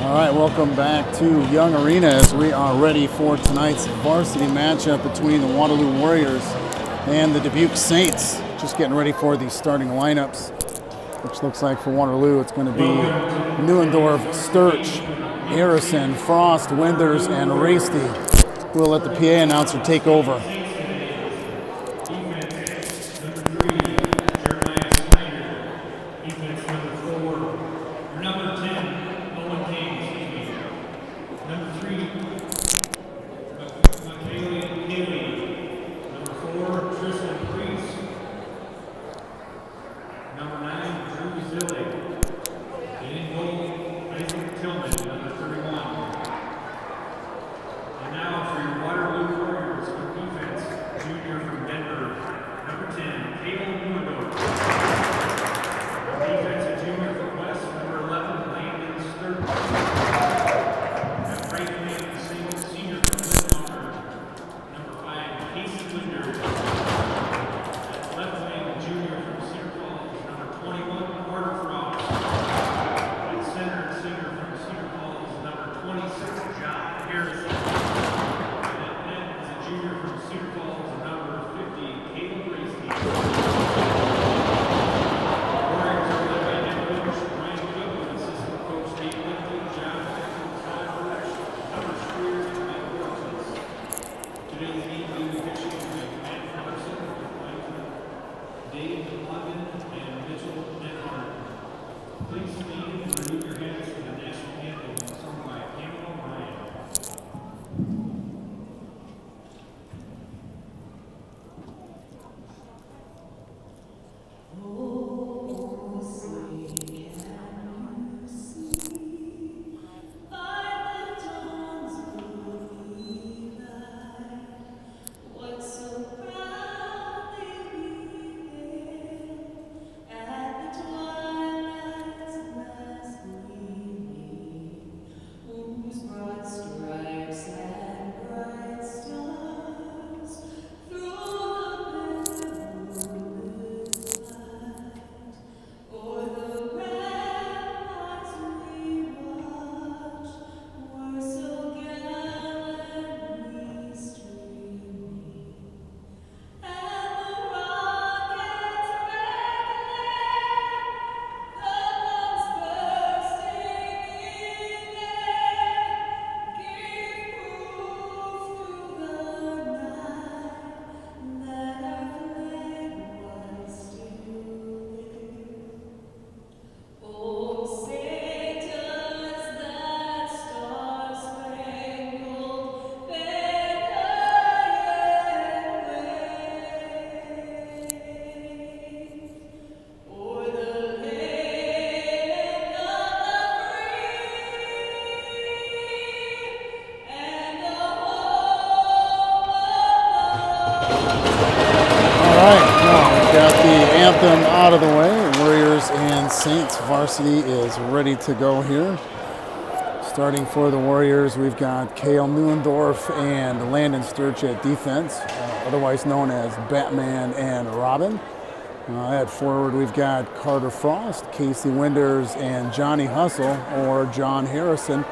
All right, welcome back to Young Arena as we are ready for tonight's varsity matchup between the Waterloo Warriors and the Dubuque Saints. Just getting ready for the starting lineups, which looks like for Waterloo it's going to be Neuendorf, Sturch, Harrison, Frost, Winders, and Rasty. We'll let the PA announcer take over. Out of the way, Warriors and Saints varsity is ready to go here. Starting for the Warriors, we've got Cale Neuendorf and Landon Sturch at defense, otherwise known as Batman and Robin. At forward, we've got Carter Frost, Casey Winders, and Johnny Hustle, or John Harrison.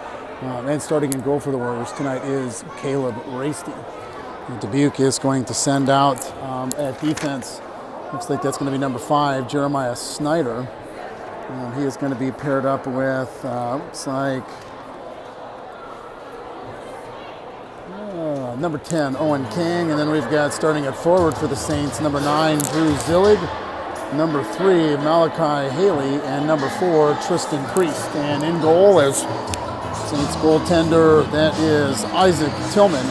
And starting in goal for the Warriors tonight is Caleb Rasty. Dubuque is going to send out at defense. Looks like that's going to be number 5, Jeremiah Snyder. He is going to be paired up with, looks like, number 10, Owen King. And then we've got, starting at forward for the Saints, number 9, Drew Zillig, number 3, Malachi Haley, and number 4, Tristan Priest. And in goal is Saints goaltender, that is Isaac Tillman.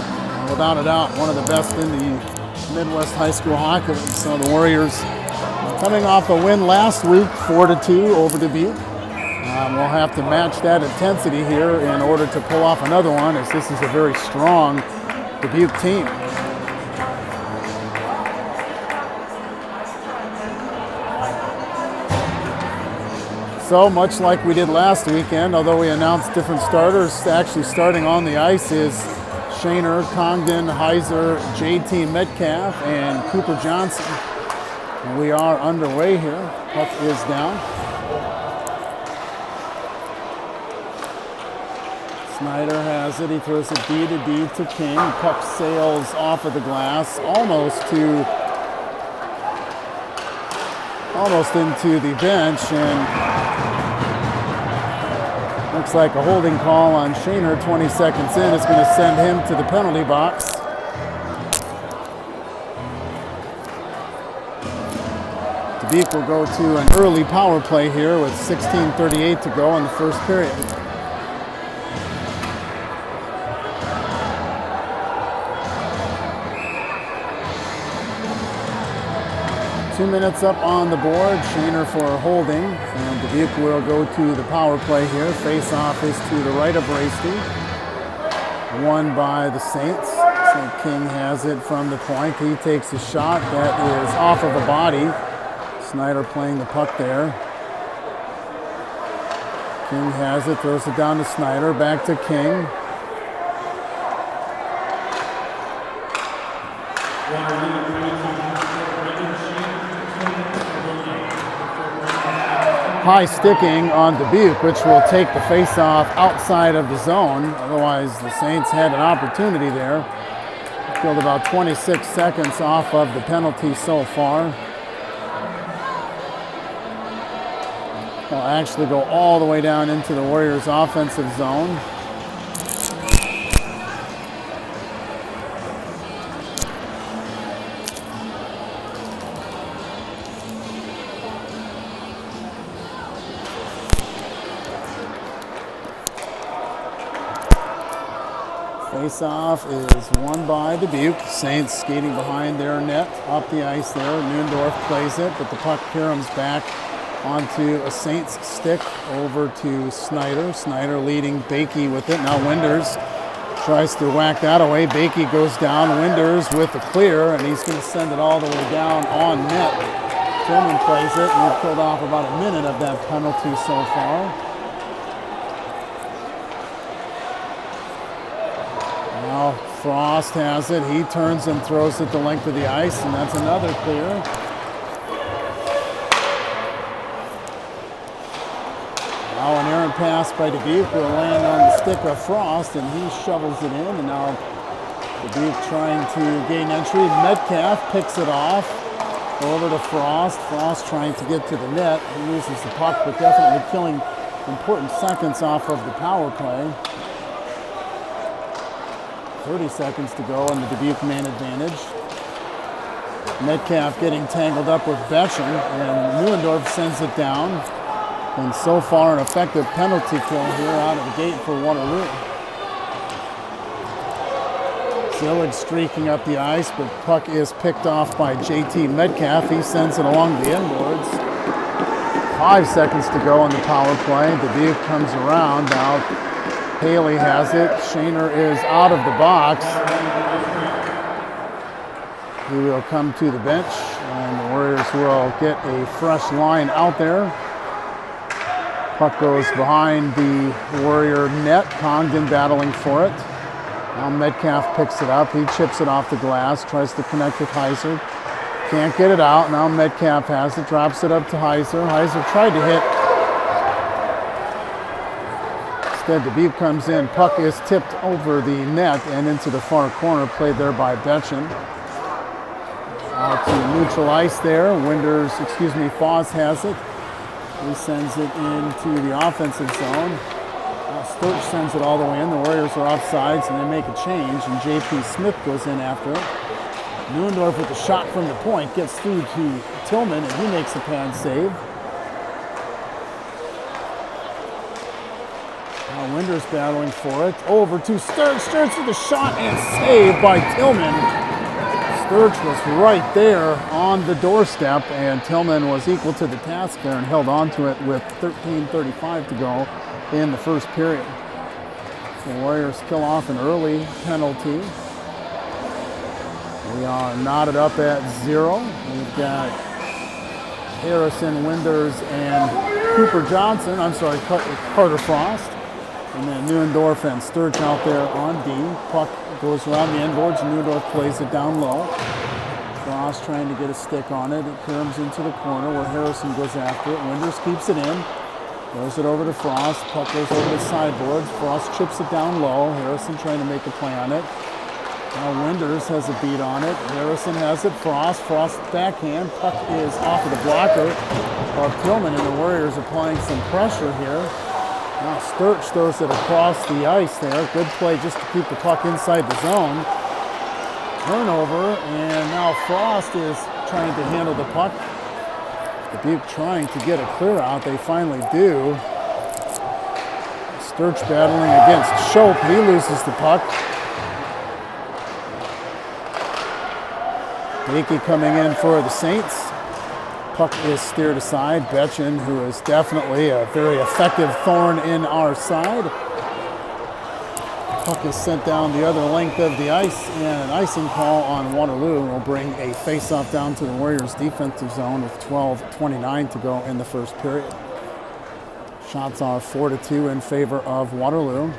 Without a doubt, one of the best in the Midwest high school hockey. So the Warriors coming off a win last week, 4-2 over Dubuque. We'll have to match that intensity here in order to pull off another one, as this is a very strong Dubuque team. So much like we did last weekend, although we announced different starters, actually starting on the ice is Shaner, Congdon, Heiser, JT Metcalf, and Cooper Johnson. And we are underway here. Puck is down. Snyder has it. He throws it D to D to King. Puck sails off of the glass, almost into the bench, and looks like a holding call on Shaner. 20 seconds in, it's going to send him to the penalty box. Dubuque will go to an early power play here with 16:38 to go in the first period. Two minutes up on the board, Shaner for holding, and Dubuque will go to the power play here. Face-off is to the right of Varsity, won by the Saints. So King has it from the point. He takes a shot that is off of a body. Snyder playing the puck there. King has it, throws it down to Snyder, back to King. High sticking on Dubuque, which will take the face-off outside of the zone. Otherwise, the Saints had an opportunity there. Killed about 26 seconds off of the penalty so far. They'll actually go all the way down into the Warriors' offensive zone. Face-off is won by Dubuque. Saints skating behind their net, up the ice there. Neuendorf plays it, but the puck caroms back onto a Saints stick over to Snyder. Snyder leading Bakey with it. Now Winders tries to whack that away. Bakey goes down. Winders with the clear, and he's going to send it all the way down on net. Tillman plays it, and we've killed off about a minute of that penalty so far. Now Frost has it. He turns and throws it the length of the ice, and that's another clear. Now an errant pass by Dubuque will land on the stick of Frost, and he shovels it in. And now Dubuque trying to gain entry. Metcalf picks it off over to Frost. Frost trying to get to the net. He loses the puck, but definitely killing important seconds off of the power play. 30 seconds to go on the Dubuque man advantage. Metcalf getting tangled up with Betchen, and Neuendorf sends it down. And so far, an effective penalty kill here out of the gate for Waterloo. Zillig streaking up the ice, but puck is picked off by JT Metcalf. He sends it along the inboards. 5 seconds to go on the power play. Dubuque comes around. Now Haley has it. Shaner is out of the box. He will come to the bench, and the Warriors will get a fresh line out there. Puck goes behind the Warrior net. Congdon battling for it. Now Metcalf picks it up. He chips it off the glass, tries to connect with Heiser. Can't get it out. Now Metcalf has it, drops it up to Heiser. Heiser tried to hit. Instead, Dubuque comes in. Puck is tipped over the net and into the far corner, played there by Betchen. Out to neutral ice there. Foss has it. He sends it into the offensive zone. Sturch sends it all the way in. The Warriors are offsides, and they make a change, and J.P. Smith goes in after it. Neuendorf with the shot from the point gets through to Tillman, and he makes a pad save. Now Winders battling for it. Over to Sturch. Sturch with a shot and save by Tillman. Sturch was right there on the doorstep, and Tillman was equal to the task there and held on to it with 13:35 to go in the first period. The Warriors kill off an early penalty. We are knotted up at 0. We've got Harrison, Winders, and Carter Frost. And then Neuendorf and Sturch out there on D. Puck goes around the inboards, and Neuendorf plays it down low. Frost trying to get a stick on it. It comes into the corner where Harrison goes after it. Winders keeps it in. Throws it over to Frost. Puck goes over the sideboards. Frost chips it down low. Harrison trying to make a play on it. Now Winders has a beat on it. Harrison has it. Frost backhand. Puck is off of the blocker of Tillman, and the Warriors applying some pressure here. Now Sturch throws it across the ice there. Good play just to keep the puck inside the zone. Turnover, and now Frost is trying to handle the puck. Dubuque trying to get a clear out. They finally do. Sturch battling against Schopp. He loses the puck. Bakey coming in for the Saints. Puck is steered aside. Betchen, who is definitely a very effective thorn in our side. Puck is sent down the other length of the ice, and an icing call on Waterloo will bring a face-off down to the Warriors' defensive zone with 12:29 to go in the first period. Shots are 4-2 in favor of Waterloo.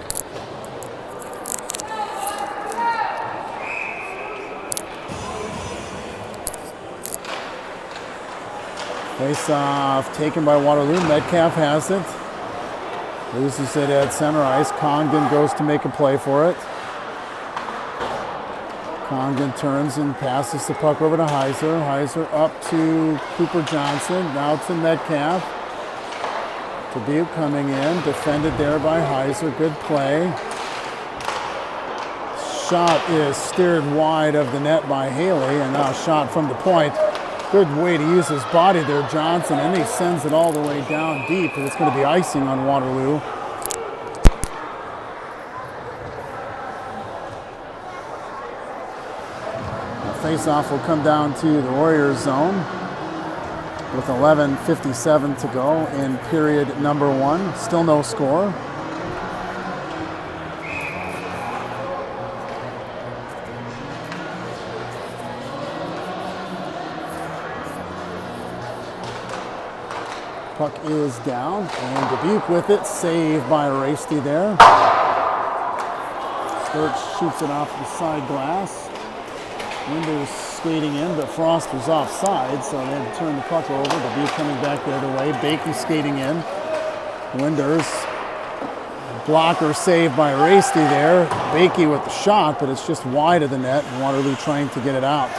Face-off taken by Waterloo. Metcalf has it. Loses it at center ice. Congdon goes to make a play for it. Congdon turns and passes the puck over to Heiser. Heiser up to Cooper Johnson. Now to Metcalf. Dubuque coming in. Defended there by Heiser. Good play. Shot is steered wide of the net by Haley, and now shot from the point. Good way to use his body there, Johnson, and he sends it all the way down deep, and it's going to be icing on Waterloo. The face-off will come down to the Warriors zone with 11:57 to go in period number 1. Still no score. Puck is down, and Dubuque with it, saved by Rasty there. Sturch shoots it off the side glass. Winders skating in, but Frost was offside, so they had to turn the puck over. Dubuque coming back the other way. Bakey skating in. Winders, blocker saved by Rasty there. Bakey with the shot, but it's just wide of the net, and Waterloo trying to get it out.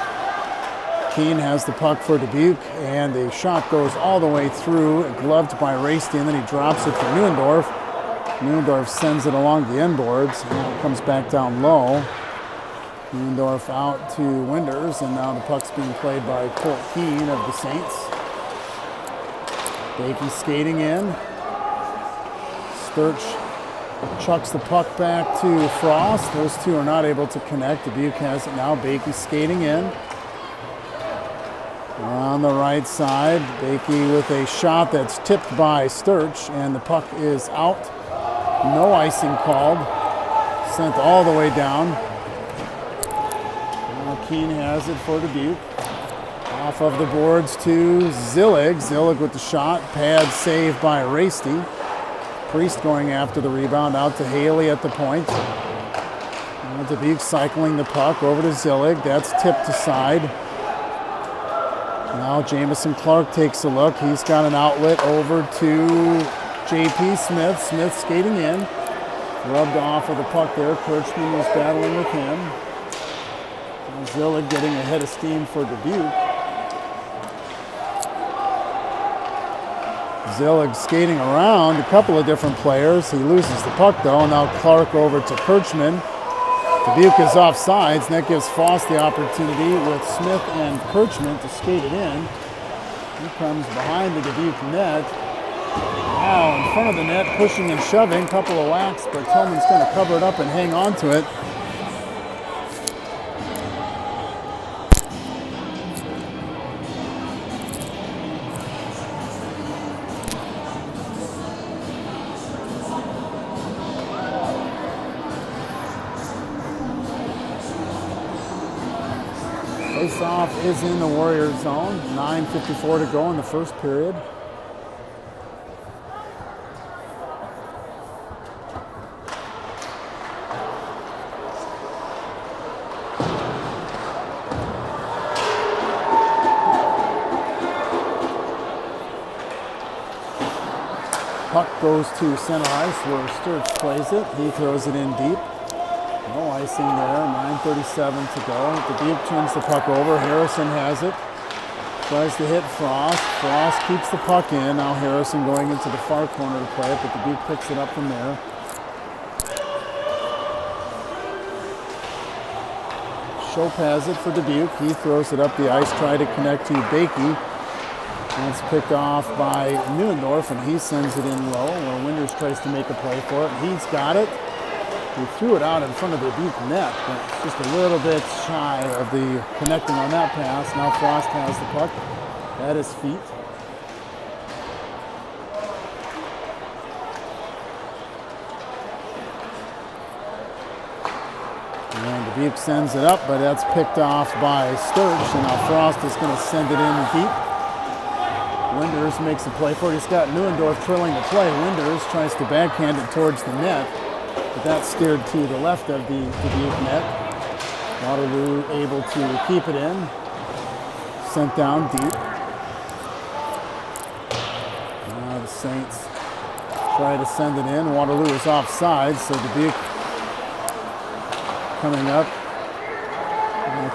Keene has the puck for Dubuque, and the shot goes all the way through, gloved by Rasty, and then he drops it for Neuendorf. Neuendorf sends it along the inboards, and it comes back down low. Neuendorf out to Winders, and now the puck's being played by Colt Keene of the Saints. Bakey skating in. Sturch chucks the puck back to Frost. Those two are not able to connect. Dubuque has it now. Bakey skating in. On the right side, Bakey with a shot that's tipped by Sturch, and the puck is out. No icing called. Sent all the way down. Now Keene has it for Dubuque. Off of the boards to Zillig. Zillig with the shot. Pad saved by Rasty. Priest going after the rebound out to Haley at the point. Now Dubuque cycling the puck over to Zillig. That's tipped aside. Now Jamison Clark takes a look. He's got an outlet over to J.P. Smith. Smith skating in. Rubbed off of the puck there. Kirchman was battling with him. Zillig getting a head of steam for Dubuque. Zillig skating around a couple of different players. He loses the puck though. Now Clark over to Kirchman. Dubuque is offsides, and that gives Foss the opportunity with Smith and Kirchman to skate it in. He comes behind the Dubuque net. Now in front of the net, pushing and shoving, couple of whacks, but Tillman's going to cover it up and hang on to it. Face-off is in the Warriors zone. 9:54 to go in the first period. puck goes to center ice where Sturch plays it. He throws it in deep. No icing there, 9:37 to go. Dubuque turns the puck over. Harrison has it. Tries to hit Frost. Frost keeps the puck in. Now Harrison going into the far corner to play it, but Dubuque picks it up from there. Schopp has it for Dubuque. He throws it up the ice, try to connect to Bakey. And it's picked off by Neuendorf, and he sends it in low, where Winters tries to make a play for it. He's got it. He threw it out in front of the Dubuque net, but just a little bit shy of the connecting on that pass. Now Frost has the puck at his feet. And Dubuque sends it up, but that's picked off by Sturch, and now Frost is going to send it in deep. Winters makes a play for it. He's got Neuendorf trailing the play. Winters tries to backhand it towards the net, but that's steered to the left of the Dubuque net. Waterloo able to keep it in. Sent down deep. Now the Saints try to send it in. Waterloo is offside, so Dubuque coming up.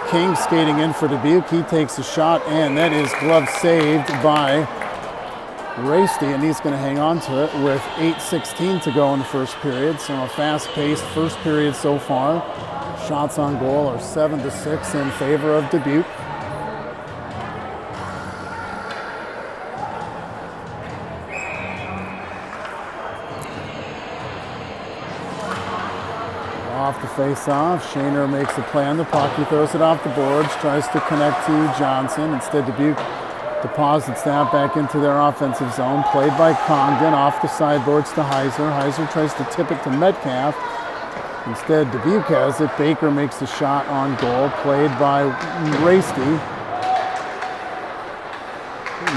King skating in for Dubuque. He takes a shot, and that is glove saved by Varsity, and he's going to hang on to it with 8:16 to go in the first period. So a fast-paced first period so far. Shots on goal are 7-6 in favor of Dubuque. Off the face-off, Shaner makes a play on the puck. He throws it off the boards, tries to connect to Johnson. Instead, Dubuque deposits that back into their offensive zone. Played by Congdon, off the sideboards to Heiser. Heiser tries to tip it to Metcalf. Instead, Dubuque has it. Baker makes the shot on goal. Played by Varsity.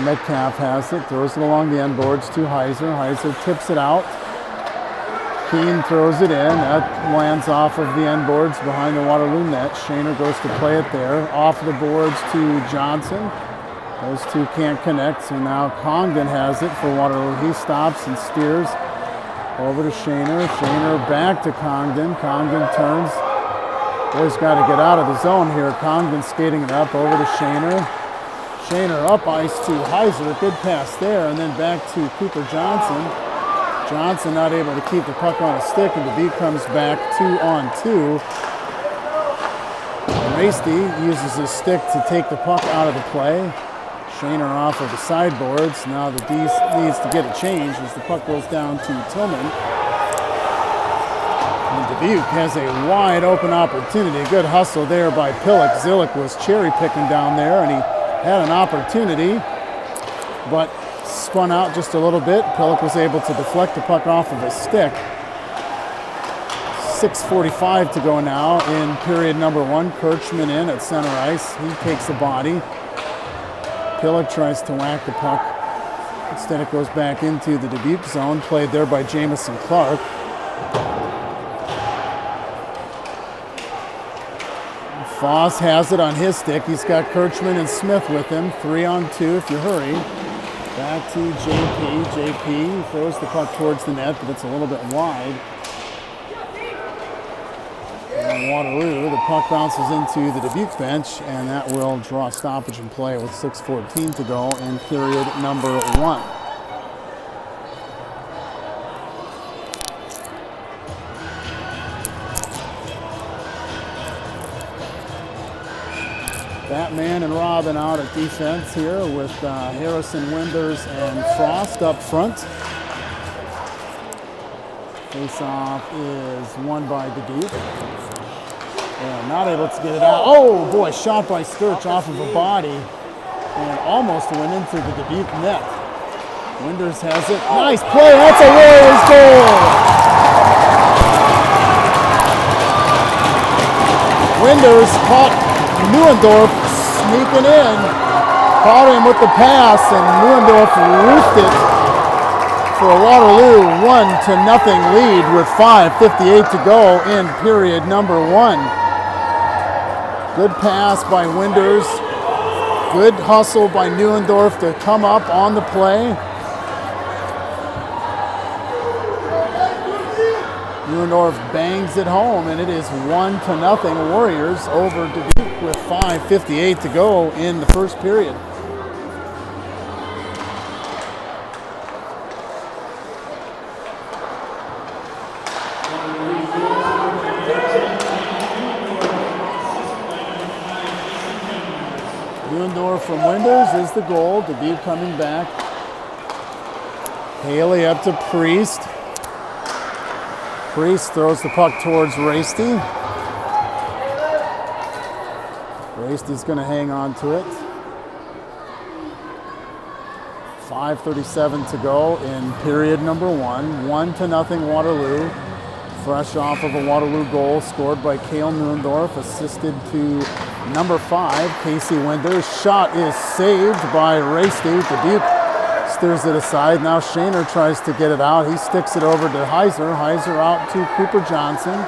Metcalf has it, throws it along the end boards to Heiser. Heiser tips it out. Keane throws it in. That lands off of the end boards behind the Waterloo net. Shaner goes to play it there. Off the boards to Johnson. Those two can't connect, so now Congdon has it for Waterloo. He stops and steers over to Shaner. Shaner back to Congdon. Congdon turns. Boy's got to get out of the zone here. Congdon skating it up over to Shaner. Shaner up ice to Heiser. Good pass there, and then back to Cooper Johnson. Johnson not able to keep the puck on a stick, and Dubuque comes back 2-on-2. Varsity uses his stick to take the puck out of the play. Shaner off of the sideboards. Now the D needs to get a change as the puck goes down to Tillman. And Dubuque has a wide open opportunity. Good hustle there by Pillock. Zillick was cherry picking down there, and he had an opportunity, but spun out just a little bit. Pillock was able to deflect the puck off of his stick. 6:45 to go now in period number one. Kirchman in at center ice. He takes a body. Pillock tries to whack the puck. Instead it goes back into the Dubuque zone, played there by Jamison Clark. Foss has it on his stick. He's got Kirchman and Smith with him. 3-on-2 if you hurry. Back to JP. JP throws the puck towards the net, but it's a little bit wide. And Waterloo, the puck bounces into the Dubuque bench, and that will draw stoppage and play with 6:14 to go in period number one. Batman and Robin out at defense here with Harrison, Winters, and Frost up front. Face-off is won by Dubuque. Yeah, not able to get it out. Oh boy, shot by Sturch off of a body and almost went into the Dubuque net. Winters has it. Nice play, that's a Warriors goal! Winters caught Neuendorf sneaking in, caught him with the pass, and Neuendorf roofed it for a Waterloo 1-0 lead with 5:58 to go in period number one. Good pass by Winters. Good hustle by Neuendorf to come up on the play. Neuendorf bangs it home, and it is 1-0 Warriors over Dubuque with 5:58 to go in the first period. Neuendorf from Winders is the goal. Dubuque coming back. Haley up to Priest. Priest throws the puck towards Varsity. Varsity's going to hang on to it. 5:37 to go in period number 1. 1-0 Waterloo. Fresh off of a Waterloo goal scored by Cale Neuendorf, assisted to number 5, Casey Winders. Shot is saved by Varsity. Dubuque steers it aside. Now Shaner tries to get it out. He sticks it over to Heiser. Heiser out to Cooper Johnson.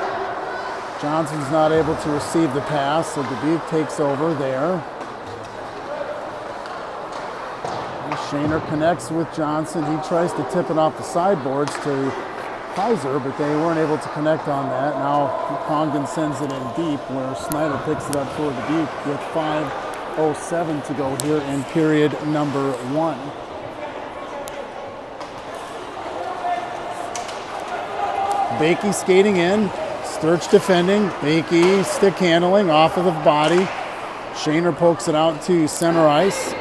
Johnson's not able to receive the pass, so Dubuque takes over there. Shaner connects with Johnson. He tries to tip it off the sideboards to Heiser, but they weren't able to connect on that. Now Congdon sends it in deep, where Snyder picks it up for Dubuque with 5:07 to go here in period number 1. Bakey skating in, Sturch defending. Bakey stick handling off of the body. Shaner pokes it out to center ice.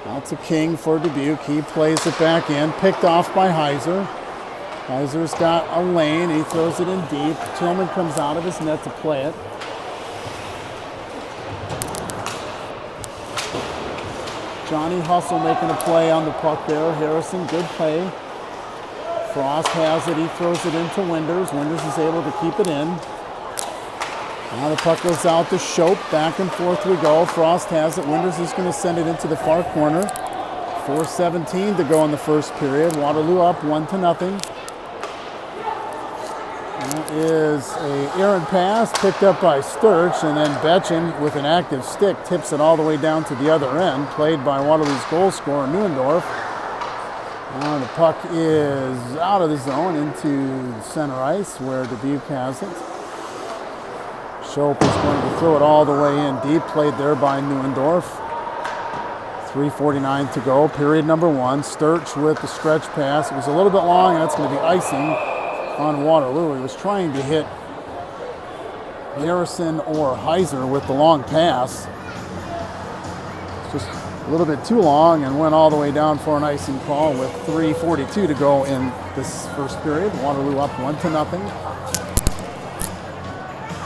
Out to King for Dubuque. He plays it back in, picked off by Heiser. Heiser's got a lane. He throws it in deep. Tillman comes out of his net to play it. Johnny Hustle making a play on the puck there. Harrison, good play. Frost has it. He throws it into Winders. Winders is able to keep it in. Now the puck goes out to Shope. Back and forth we go. Frost has it. Winders is going to send it into the far corner. 4:17 to go in the first period. Waterloo up 1-0. That is an errant pass picked up by Sturch, and then Betchen with an active stick tips it all the way down to the other end, played by Waterloo's goal scorer, Neuendorf. Now the puck is out of the zone into center ice where Dubuque has it. Shope is going to throw it all the way in deep, played there by Neuendorf. 3:49 to go, period number 1. Sturch with the stretch pass. It was a little bit long, and that's going to be icing on Waterloo. He was trying to hit Harrison or Heiser with the long pass. It's just a little bit too long and went all the way down for an icing call with 3:42 to go in this first period. Waterloo up 1-0.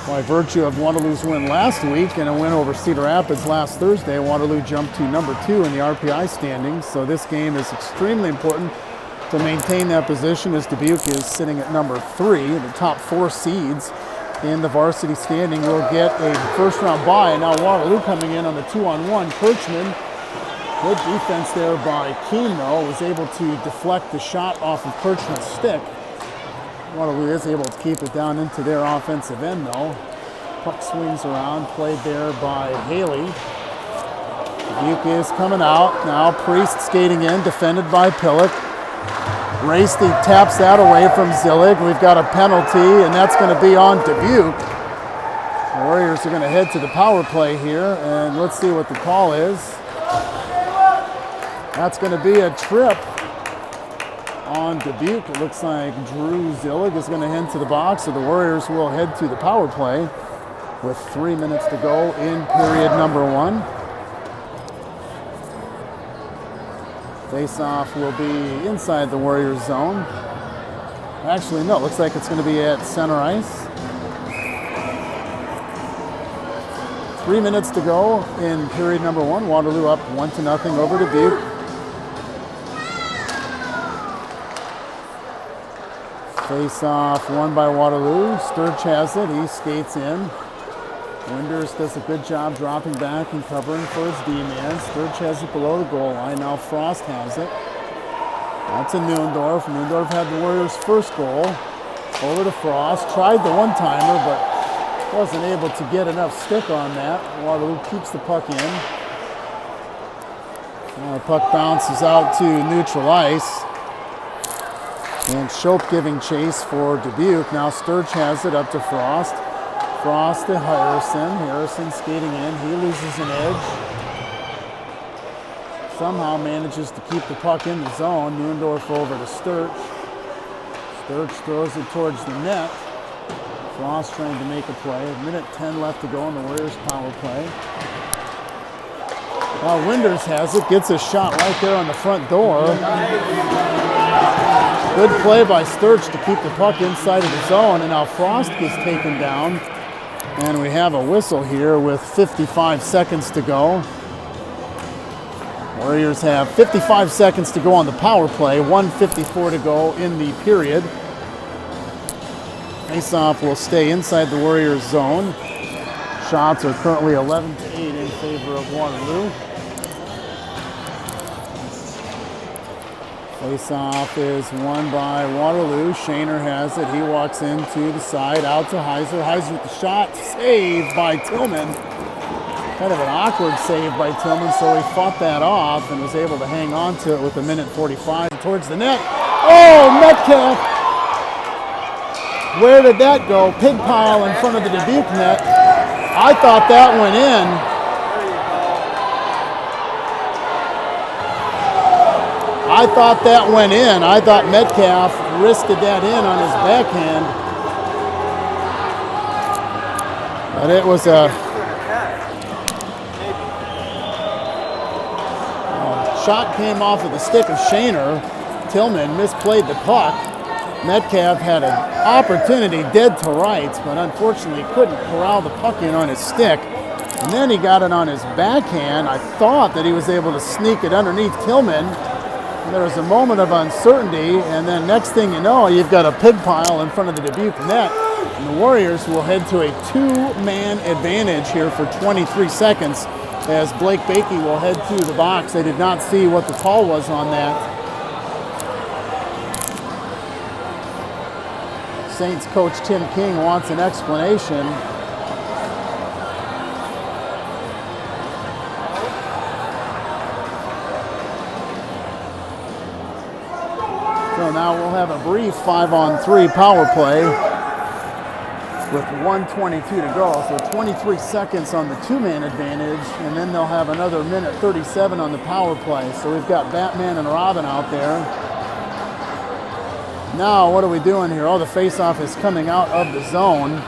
By virtue of Waterloo's win last week and a win over Cedar Rapids last Thursday, Waterloo jumped to number 2 in the RPI standings. So this game is extremely important to maintain that position, as Dubuque is sitting at number 3. The top 4 seeds in the varsity standing will get a first-round bye. Now Waterloo coming in on the 2-on-1. Kirchman, good defense there by Keene, though, was able to deflect the shot off of Kirchman's stick. Waterloo is able to keep it down into their offensive end, though. Puck swings around, played there by Haley. Dubuque is coming out. Now Priest skating in, defended by Pillock. Varsity taps that away from Zillig. We've got a penalty, and that's going to be on Dubuque. The Warriors are going to head to the power play here, and let's see what the call is. That's going to be a trip on Dubuque. It looks like Drew Zillig is going to head to the box, so the Warriors will head to the power play with 3 minutes to go in period number 1. Face-off will be inside the Warriors zone. Actually, no, it looks like it's going to be at center ice. 3 minutes to go in period number 1. Waterloo up 1-0 over Dubuque. Face-off won by Waterloo. Sturch has it. He skates in. Winders does a good job dropping back and covering for his D-man. Sturch has it below the goal line. Now Frost has it. That's a Neuendorf. Neuendorf had the Warriors' first goal. Over to Frost. Tried the one-timer, but wasn't able to get enough stick on that. Waterloo keeps the puck in. Now the puck bounces out to neutral ice. And Schopp giving chase for Dubuque. Now Sturch has it up to Frost. Frost to Harrison. Harrison skating in. He loses an edge. Somehow manages to keep the puck in the zone. Neuendorf over to Sturch. Sturch throws it towards the net. Frost trying to make a play. 1:10 left to go on the Warriors power play. Now Winders has it. Gets a shot right there on the front door. Good play by Sturch to keep the puck inside of the zone. And now Frost gets taken down. And we have a whistle here with 55 seconds to go. Warriors have 55 seconds to go on the power play, 1:54 to go in the period. Faceoff will stay inside the Warriors zone. Shots are currently 11-8 in favor of Waterloo. Faceoff is won by Waterloo. Shaner has it. He walks into the side, out to Heiser. Heiser with the shot, saved by Tillman. Kind of an awkward save by Tillman, so he fought that off and was able to hang on to it with 1:45 towards the net. Oh, Metcalf! Where did that go? Pig pile in front of the Dubuque net. I thought that went in. I thought that went in. I thought Metcalf wristed that in on his backhand. But it was a shot came off of the stick of Shaner. Tillman misplayed the puck. Metcalf had an opportunity dead to rights, but unfortunately couldn't corral the puck in on his stick. And then he got it on his backhand. I thought that he was able to sneak it underneath Tillman. And there was a moment of uncertainty, and then next thing you know, you've got a pig pile in front of the Dubuque net. And the Warriors will head to a two-man advantage here for 23 seconds as Blake Bakey will head to the box. They did not see what the call was on that. Saints coach Tim King wants an explanation. So now we'll have a brief 5-on-3 power play with 1:22 to go. So 23 seconds on the two-man advantage, and then they'll have another 1:37 on the power play. So we've got Batman and Robin out there. Now, what are we doing here? Oh, the face-off is coming out of the zone.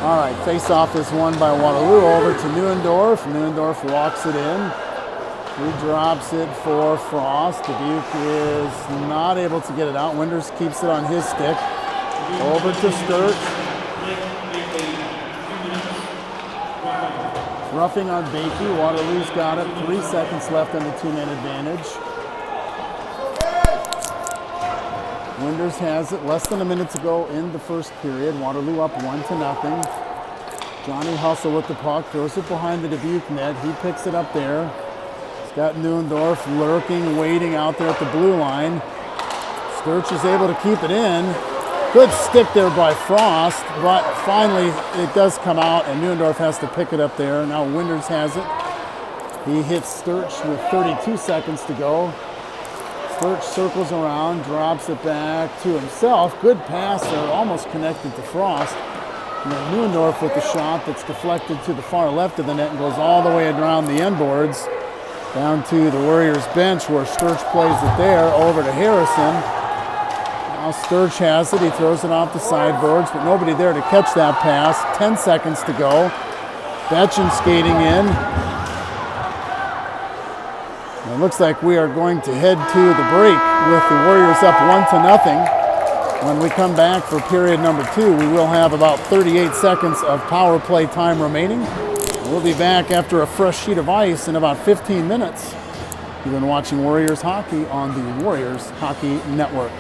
All right, face-off is won by Waterloo. Over to Neuendorf. Neuendorf walks it in. He drops it for Frost. Dubuque is not able to get it out. Winders keeps it on his stick. Over to Sturch. Roughing on Bakey. Waterloo's got it. 3 seconds left on the two-man advantage. Winders has it. Less than a minute to go in the first period. Waterloo up 1-0. Johnny Hustle with the puck. Throws it behind the Dubuque net. He picks it up there. He's got Neuendorf lurking, waiting out there at the blue line. Sturch is able to keep it in. Good stick there by Frost, but finally it does come out and Neuendorf has to pick it up there. Now Winders has it. He hits Sturch with 32 seconds to go. Sturch circles around, drops it back to himself. Good pass there, almost connected to Frost. And then Neuendorf with the shot that's deflected to the far left of the net and goes all the way around the end boards down to the Warriors bench where Sturch plays it there over to Harrison. Now Sturch has it. He throws it off the sideboards, but nobody there to catch that pass. 10 seconds to go. Betchen skating in. It looks like we are going to head to the break with the Warriors up 1-0. When we come back for period number 2, we will have about 38 seconds of power play time remaining. We'll be back after a fresh sheet of ice in about 15 minutes. You've been watching Warriors hockey on the Warriors Hockey Network.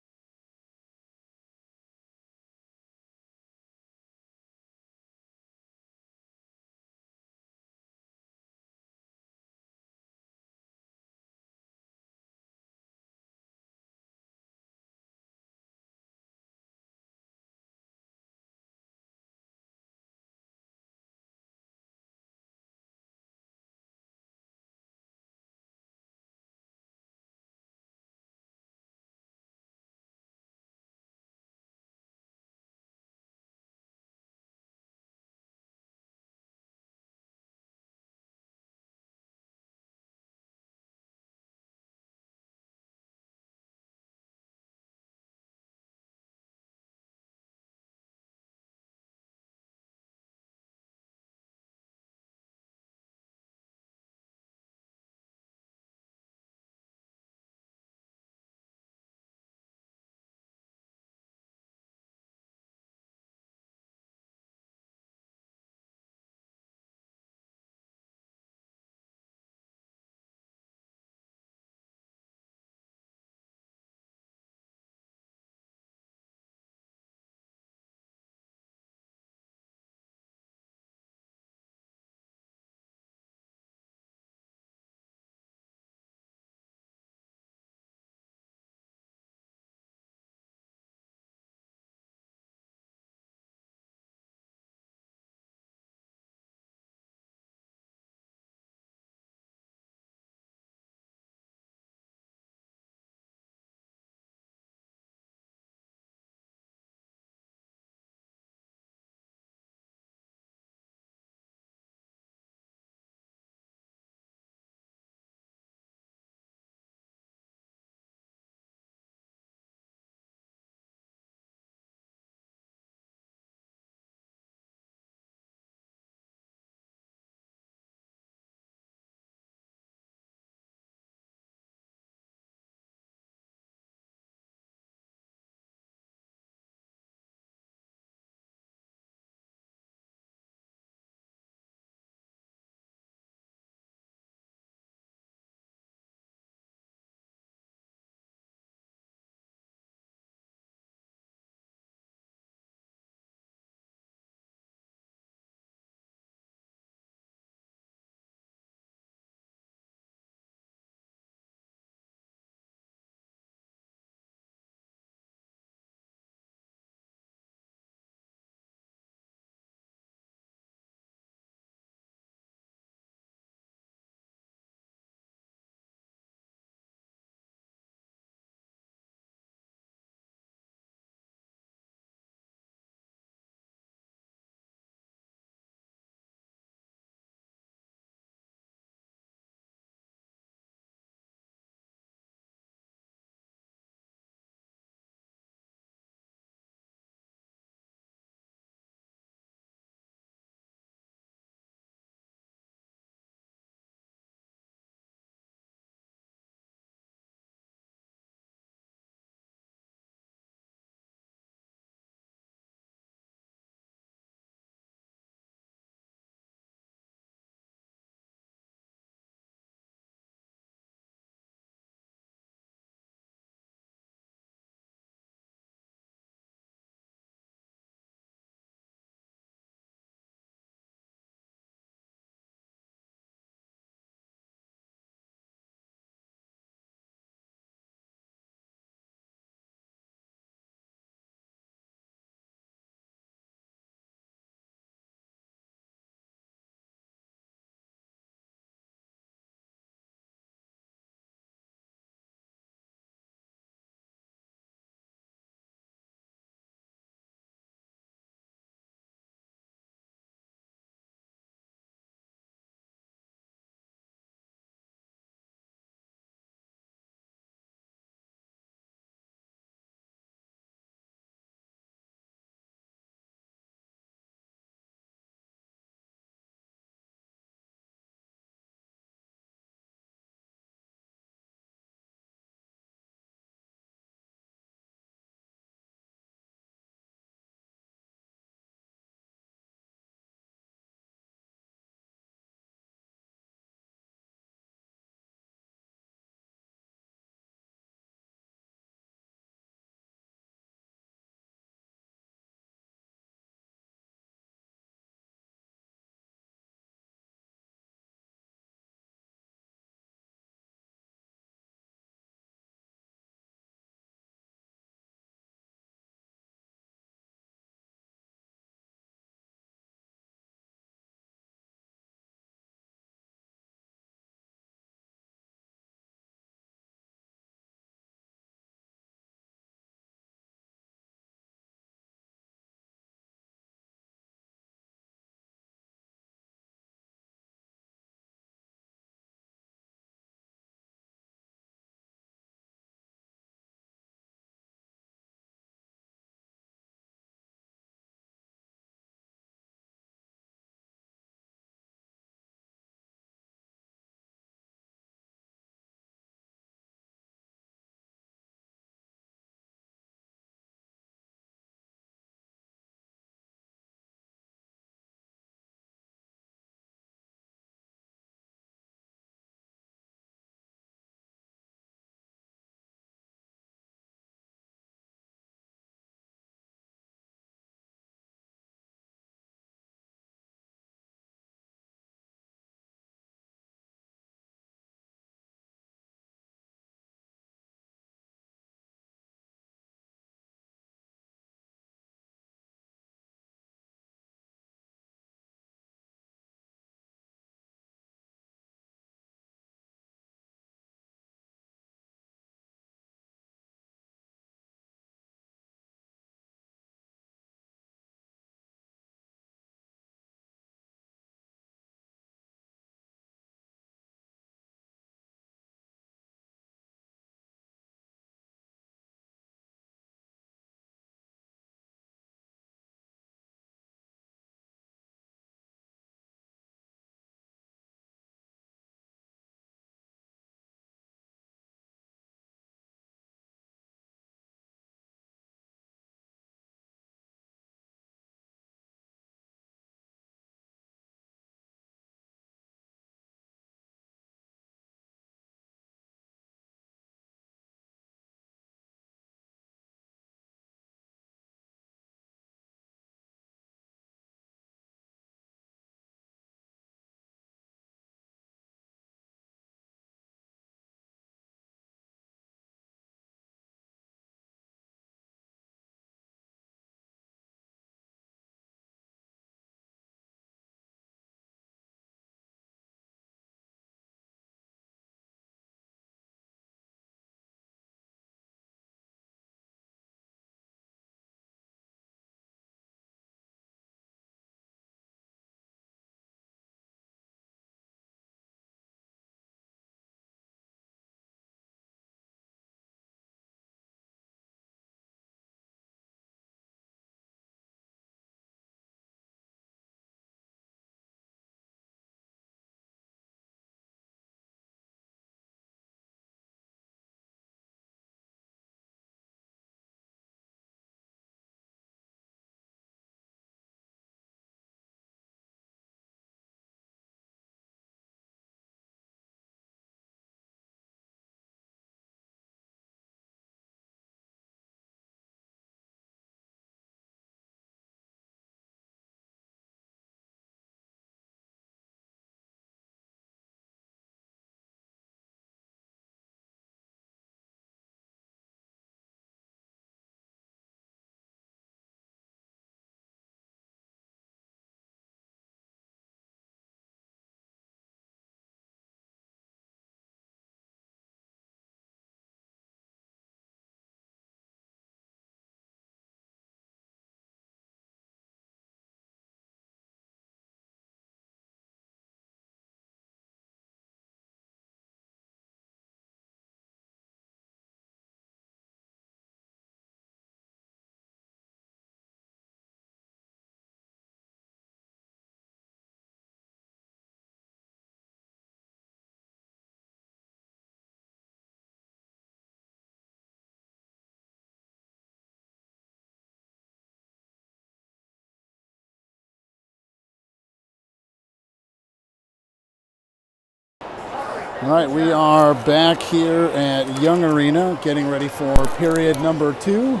All right, we are back here at Young Arena getting ready for period number 2.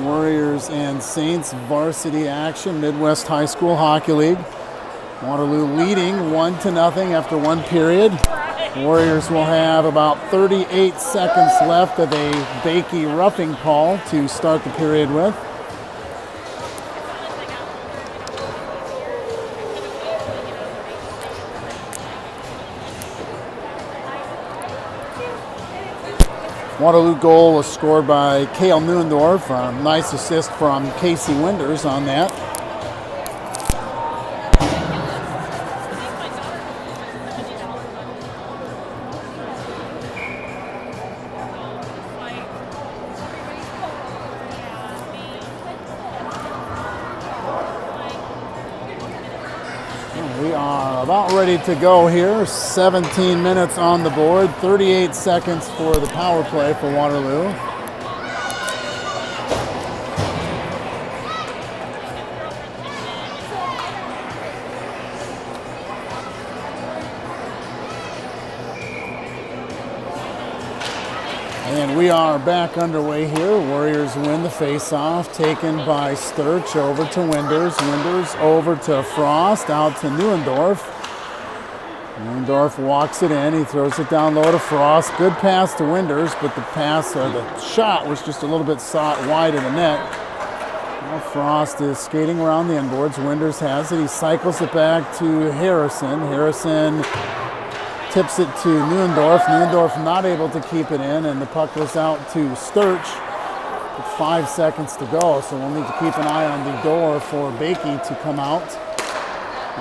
Warriors and Saints varsity action, Midwest High School Hockey League. Waterloo leading 1-0 after one period. Warriors will have about 38 seconds left of a Bakey roughing call to start the period with. Waterloo goal was scored by Cale Neuendorf. A nice assist from Casey Winders on that. We are about ready to go here. 17 minutes on the board, 38 seconds for the power play for Waterloo. And we are back underway here. Warriors win the face-off, taken by Sturch over to Winders. Winders over to Frost, out to Neuendorf. Neuendorf walks it in. He throws it down low to Frost. Good pass to Winders, but the shot was just a little bit wide of the net. Now Frost is skating around the inboards. Winders has it. He cycles it back to Harrison. Harrison tips it to Neuendorf. Neuendorf not able to keep it in, and the puck goes out to Sturch with 5 seconds to go. So we'll need to keep an eye on the door for Bakey to come out.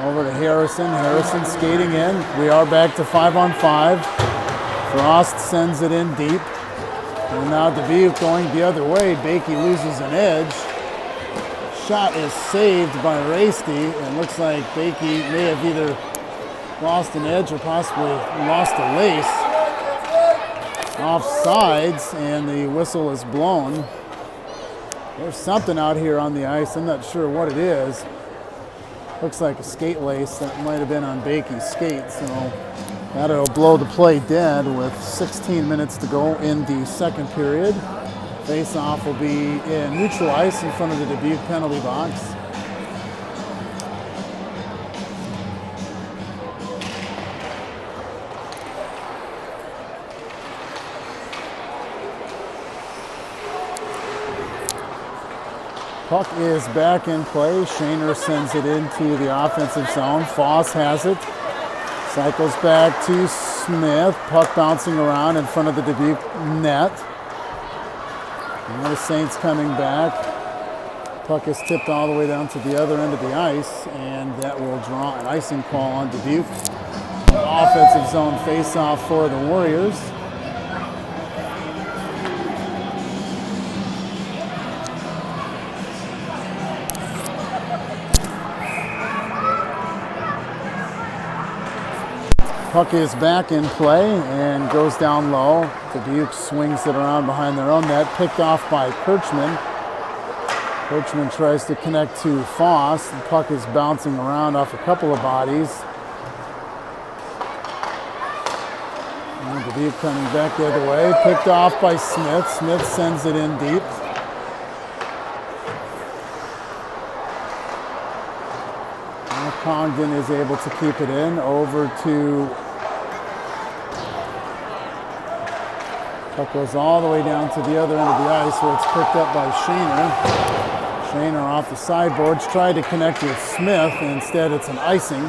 Over to Harrison. Harrison skating in. We are back to 5-on-5. Frost sends it in deep. And now Dubuque going the other way. Bakey loses an edge. Shot is saved by Rasty, and looks like Bakey may have either lost an edge or possibly lost a lace. Offsides, and the whistle is blown. There's something out here on the ice. I'm not sure what it is. Looks like a skate lace that might have been on Bakey's skate. So that'll blow the play dead with 16 minutes to go in the second period. Face-off will be in neutral ice in front of the Dubuque penalty box. Puck is back in play. Shaner sends it into the offensive zone. Foss has it. Cycles back to Smith. Puck bouncing around in front of the Dubuque net. Now the Saints coming back. Puck is tipped all the way down to the other end of the ice, and that will draw an icing call on Dubuque. Offensive zone face-off for the Warriors. Puck is back in play and goes down low. Dubuque swings it around behind their own net, picked off by Kirchman. Kirchman tries to connect to Foss. The puck is bouncing around off a couple of bodies. And Dubuque coming back the other way, picked off by Smith. Smith sends it in deep. Now Congdon is able to keep it in, over to puck goes all the way down to the other end of the ice where it's picked up by Shaner. Shaner off the sideboards, tried to connect with Smith. Instead, it's an icing.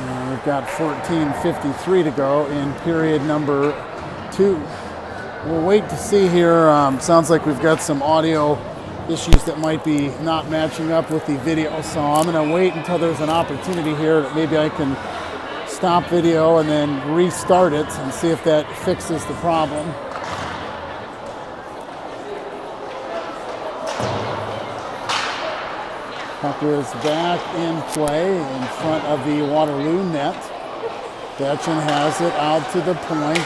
And we've got 14:53 to go in period number 2. We'll wait to see here. Sounds like we've got some audio issues that might be not matching up with the video. So I'm going to wait until there's an opportunity here that maybe I can stop video and then restart it and see if that fixes the problem. Puck is back in play in front of the Waterloo net. Betchen has it out to the point.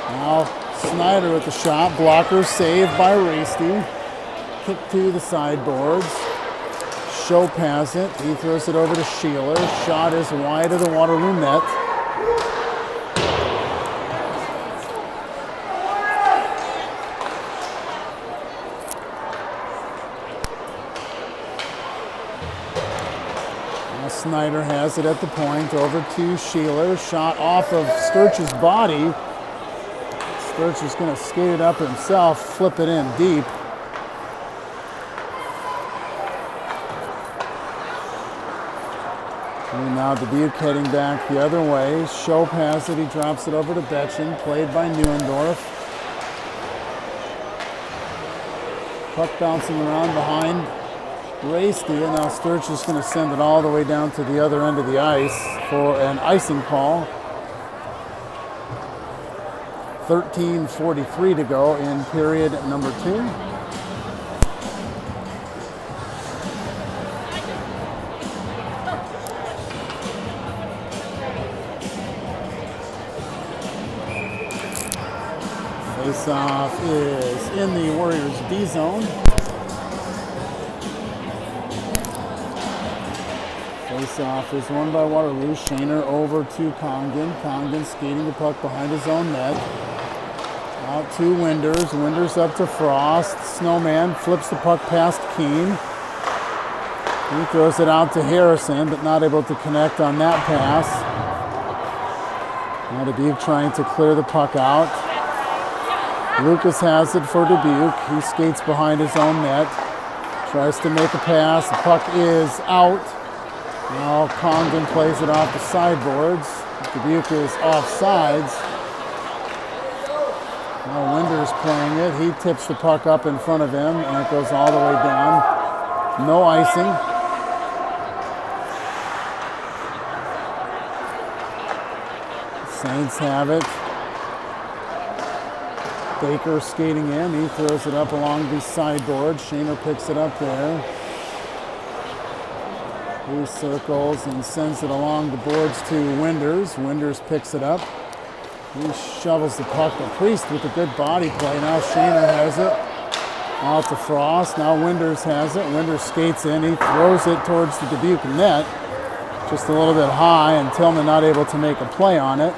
Now Snyder with the shot. Blocker saved by Rasty. Kick to the sideboards. Shope has it. He throws it over to Sheeler. Shot is wide of the Waterloo net. Snyder has it at the point, over to Sheeler. Shot off of Sturch's body. Sturch is going to skate it up himself, flip it in deep. And now Dubuque heading back the other way. Shope has it, he drops it over to Betchen, played by Neuendorf. Puck bouncing around behind Varsity, and now Sturch is going to send it all the way down to the other end of the ice for an icing call. 13:43 to go in period number 2. Face-off is in the Warriors' D zone. Face-off is won by Waterloo. Shaner over to Congdon. Congdon skating the puck behind his own net. Out to Winders. Winders up to Frost. Snowman flips the puck past Keene. He throws it out to Harrison, but not able to connect on that pass. Now Dubuque trying to clear the puck out. Lucas has it for Dubuque. He skates behind his own net. Tries to make a pass. The puck is out. Now Congdon plays it off the sideboards. Dubuque is offsides. Now Winders playing it. He tips the puck up in front of him, and it goes all the way down. No icing. Saints have it. Baker skating in. He throws it up along the sideboard. Shaner picks it up there. He circles and sends it along the boards to Winders. Winders picks it up. He shovels the puck to Priest with a good body play. Now Shaner has it. Out to Frost. Now Winders has it. Winders skates in. He throws it towards the Dubuque net. Just a little bit high, and Tillman not able to make a play on it.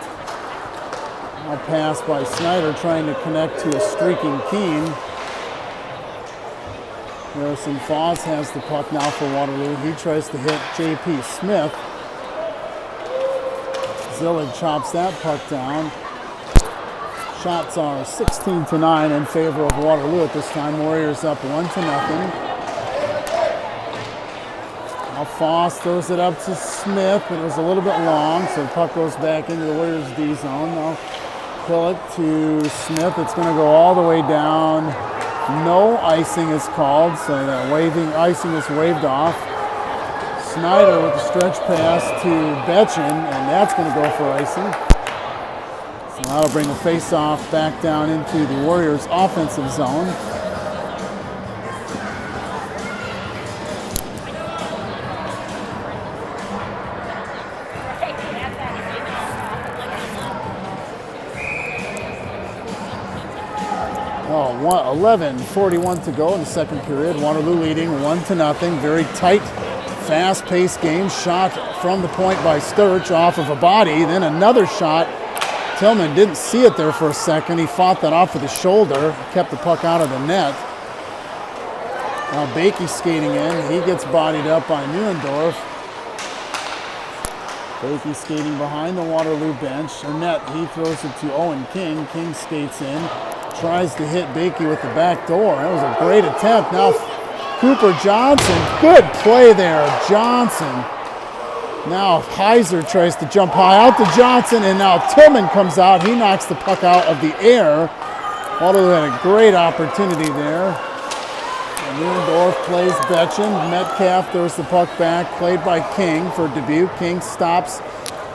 Now pass by Snyder trying to connect to a streaking Keene. Harrison Foss has the puck now for Waterloo. He tries to hit J.P. Smith. Zillig chops that puck down. Shots are 16-9 in favor of Waterloo at this time. Warriors up 1-0. Now Foss throws it up to Smith, but it was a little bit long, so the puck goes back into the Warriors' D zone. Now Pillock to Smith. It's going to go all the way down. No icing is called, so that icing is waved off. Snyder with the stretch pass to Betchen, and that's going to go for icing. So that'll bring the face-off back down into the Warriors' offensive zone. Oh, 11:41 to go in the second period. Waterloo leading 1-0. Very tight, fast-paced game. Shot from the point by Sturch off of a body. Then another shot. Tillman didn't see it there for a second. He fought that off with his shoulder. Kept the puck out of the net. Now Bakey skating in. He gets bodied up by Neuendorf. Bakey skating behind the Waterloo bench. Net, he throws it to Owen King. King skates in. Tries to hit Bakey with the back door. That was a great attempt. Now Cooper Johnson. Good play there, Johnson. Now Heiser tries to jump high out to Johnson, and now Tillman comes out. He knocks the puck out of the air. Waterloo had a great opportunity there. Neuendorf plays Betchen. Metcalf throws the puck back, played by King for Dubuque. King stops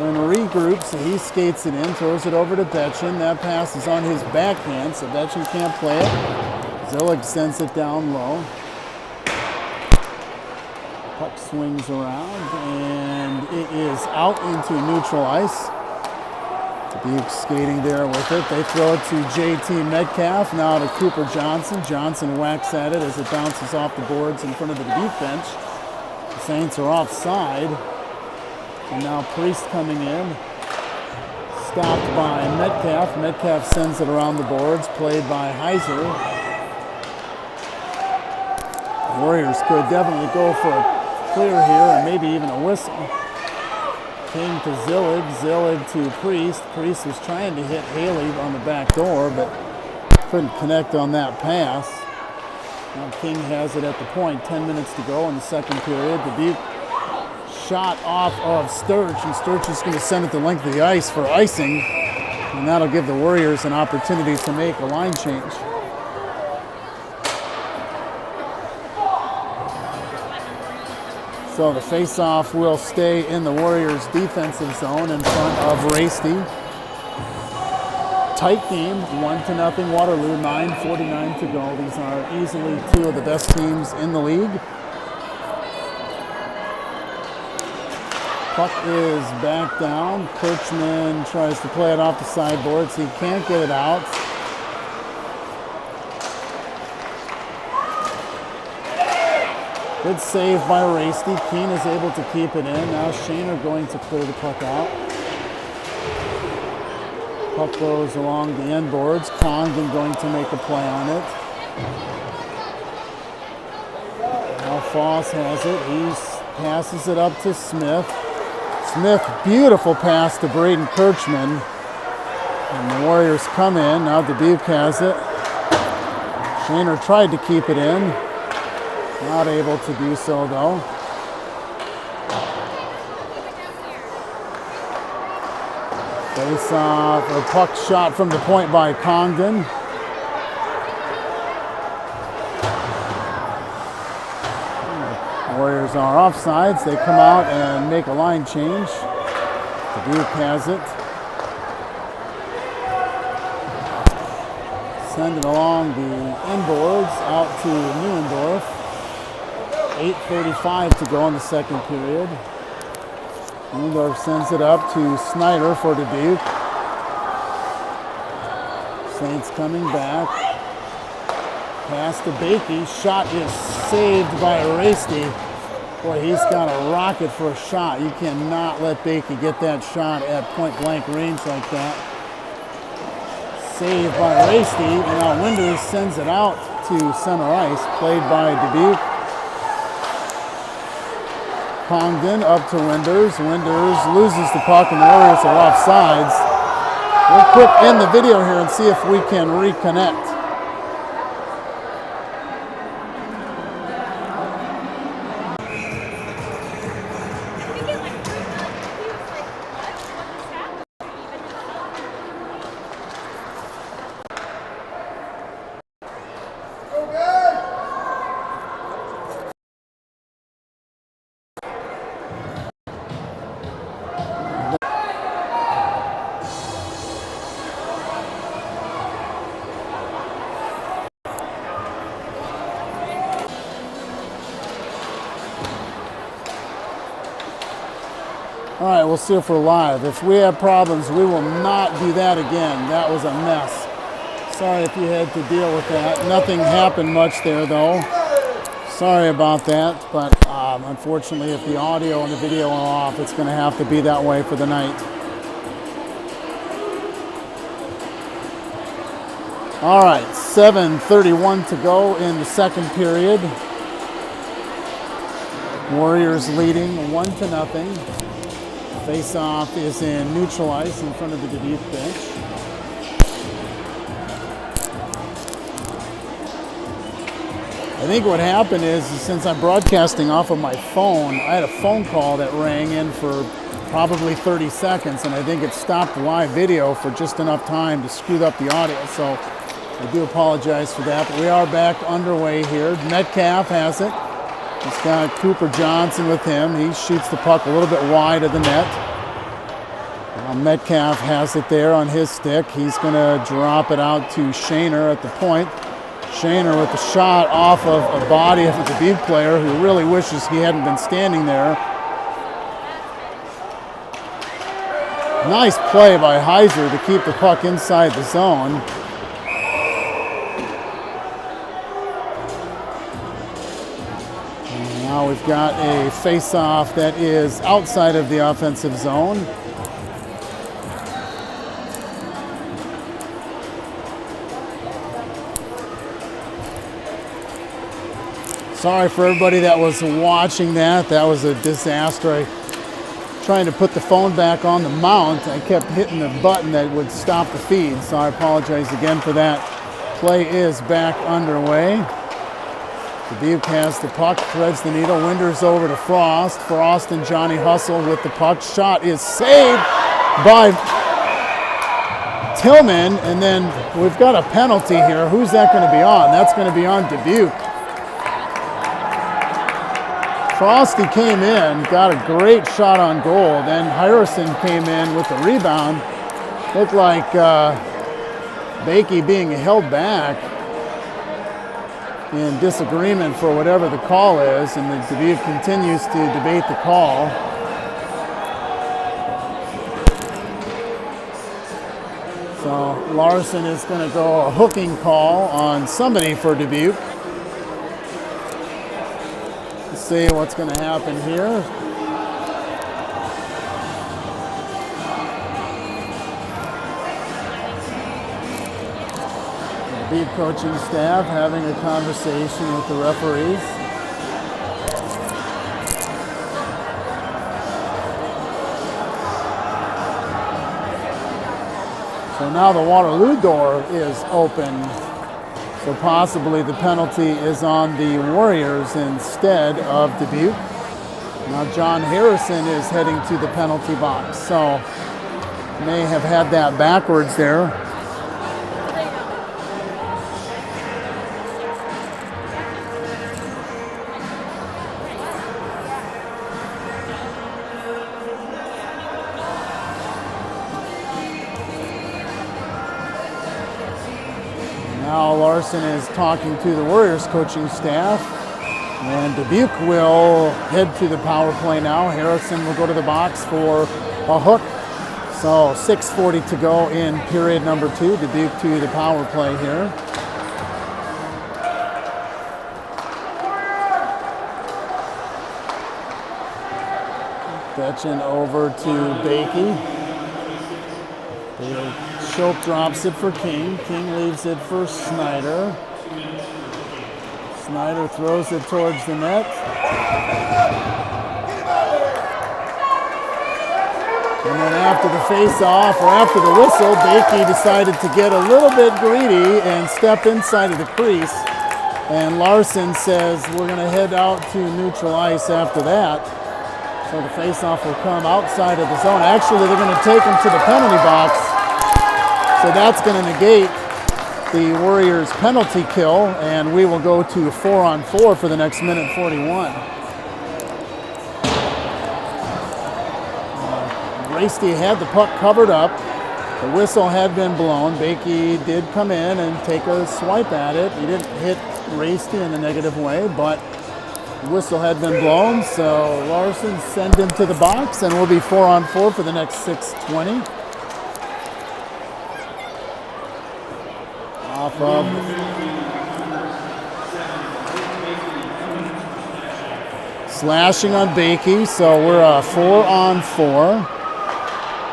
and regroups, and he skates it in, throws it over to Betchen. That pass is on his backhand, so Betchen can't play it. Zillig sends it down low. Puck swings around, and it is out into neutral ice. Dubuque skating there with it. They throw it to J.T. Metcalf, now to Cooper Johnson. Johnson whacks at it as it bounces off the boards in front of the Dubuque bench. Saints are offside. And now Priest coming in. Stopped by Metcalf. Metcalf sends it around the boards, played by Heiser. Warriors could definitely go for a clear here and maybe even a whistle. King to Zillig, Zillig to Priest. Priest was trying to hit Haley on the back door, but couldn't connect on that pass. Now King has it at the point, 10 minutes to go in the second period. Dubuque shot off of Sturch, and Sturch is going to send it the length of the ice for icing, and that'll give the Warriors an opportunity to make a line change. So the face-off will stay in the Warriors' defensive zone in front of Varsity. Tight game, 1-0 Waterloo, 9:49 to go. These are easily two of the best teams in the league. Puck is back down. Kirchman tries to play it off the sideboards. He can't get it out. Good save by Varsity. Keene is able to keep it in. Now Shaner going to clear the puck out. Puck goes along the end boards. Congdon going to make a play on it. Now Foss has it. He passes it up to Smith. Smith, beautiful pass to Braden Kirchman. And the Warriors come in. Now Dubuque has it. Shaner tried to keep it in. Not able to do so though. Face off, a puck shot from the point by Congdon. Warriors are offsides. They come out and make a line change. Dubuque has it. Send it along the inboards out to Neuendorf. 8:35 to go in the second period. Neuendorf sends it up to Snyder for Dubuque. Saints coming back. Pass to Bakey. Shot is saved by Varsity. Boy, he's got a rocket for a shot. You cannot let Bakey get that shot at point blank range like that. Saved by Varsity. And now Winders sends it out to center ice. Played by Dubuque. Congdon up to Winders. Winders loses the puck and the Warriors are offsides. We'll quick end the video here and see if we can reconnect. All right, we'll see if we're live. If we have problems, we will not do that again. That was a mess. Sorry if you had to deal with that. Nothing happened much there, though. Sorry about that, but unfortunately, if the audio and the video are off, it's going to have to be that way for the night. All right, 7:31 to go in the second period. Warriors leading 1-0. Face-off is in neutral ice in front of the Dubuque bench. I think what happened is since I'm broadcasting off of my phone, I had a phone call that rang in for probably 30 seconds, and I think it stopped the live video for just enough time to screw up the audio. So I do apologize for that, but we are back underway here. Metcalf has it. He's got Cooper Johnson with him. He shoots the puck a little bit wide of the net. Now Metcalf has it there on his stick. He's going to drop it out to Shaner at the point. Shaner with the shot off of a body of a Dubuque player who really wishes he hadn't been standing there. Nice play by Heiser to keep the puck inside the zone. Now we've got a face-off that is outside of the offensive zone. Sorry for everybody that was watching that. That was a disaster. Trying to put the phone back on the mount, I kept hitting the button that would stop the feed, so I apologize again for that. Play is back underway. Dubuque has the puck, threads the needle, Winders over to Frost. Frost and Johnny Hustle with the puck. Shot is saved by Tillman, and then we've got a penalty here. Who's that going to be on? That's going to be on Dubuque. Frosty came in, got a great shot on goal. Then Harrison came in with the rebound. Looked like Bakey being held back in disagreement for whatever the call is, and the Dubuque continues to debate the call. So Larson is going to go a hooking call on somebody for Dubuque. See what's going to happen here. The Dubuque coaching staff having a conversation with the referees. So now the Waterloo door is open. So possibly the penalty is on the Warriors instead of Dubuque. Now John Harrison is heading to the penalty box. So may have had that backwards there. Now Larson is talking to the Warriors coaching staff, and Dubuque will head to the power play now. Harrison will go to the box for a hook. So 6:40 to go in period number 2. Dubuque to the power play here. Fetching over to Bakey. Schopp drops it for King. King leaves it for Snyder. Snyder throws it towards the net. And then after the face-off, or after the whistle, Bakey decided to get a little bit greedy and step inside of the crease. And Larson says we're going to head out to neutral ice after that. So the face-off will come outside of the zone. Actually, they're going to take him to the penalty box. So that's going to negate the Warriors' penalty kill, and we will go to 4-on-4 for the next minute 41. Rasty had the puck covered up. The whistle had been blown. Bakey did come in and take a swipe at it. He didn't hit Rasty in a negative way, but the whistle had been blown, so Larson sent him to the box, and we'll be 4-on-4 for the next 6:20. Off of slashing on Bakey, so we're 4-on-4.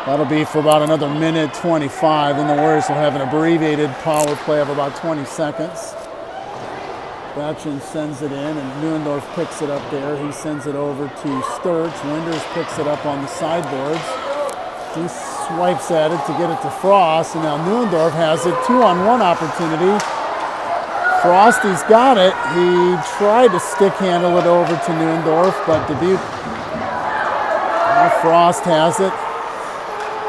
That'll be for about another minute 25, and the Warriors will have an abbreviated power play of about 20 seconds. Batchin sends it in, and Neuendorf picks it up there. He sends it over to Sturch. Winders picks it up on the sideboards. He swipes at it to get it to Frost, and now Neuendorf has it. 2-on-1 opportunity. Frosty's got it. He tried to stick handle it over to Neuendorf, but Dubuque, Frost has it.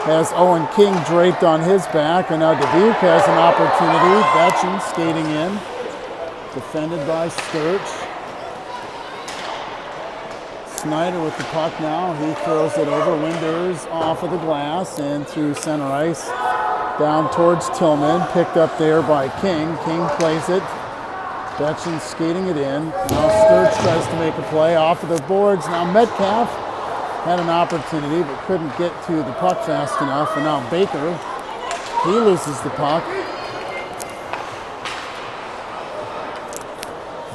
Has Owen King draped on his back, and now Dubuque has an opportunity. Batchin skating in. Defended by Sturch. Snyder with the puck now. He throws it over. Winders off of the glass and through center ice. Down towards Tillman. Picked up there by King. King plays it. Batchin skating it in. Now Sturch tries to make a play off of the boards. Now Metcalf had an opportunity but couldn't get to the puck fast enough. And now Baker, he loses the puck.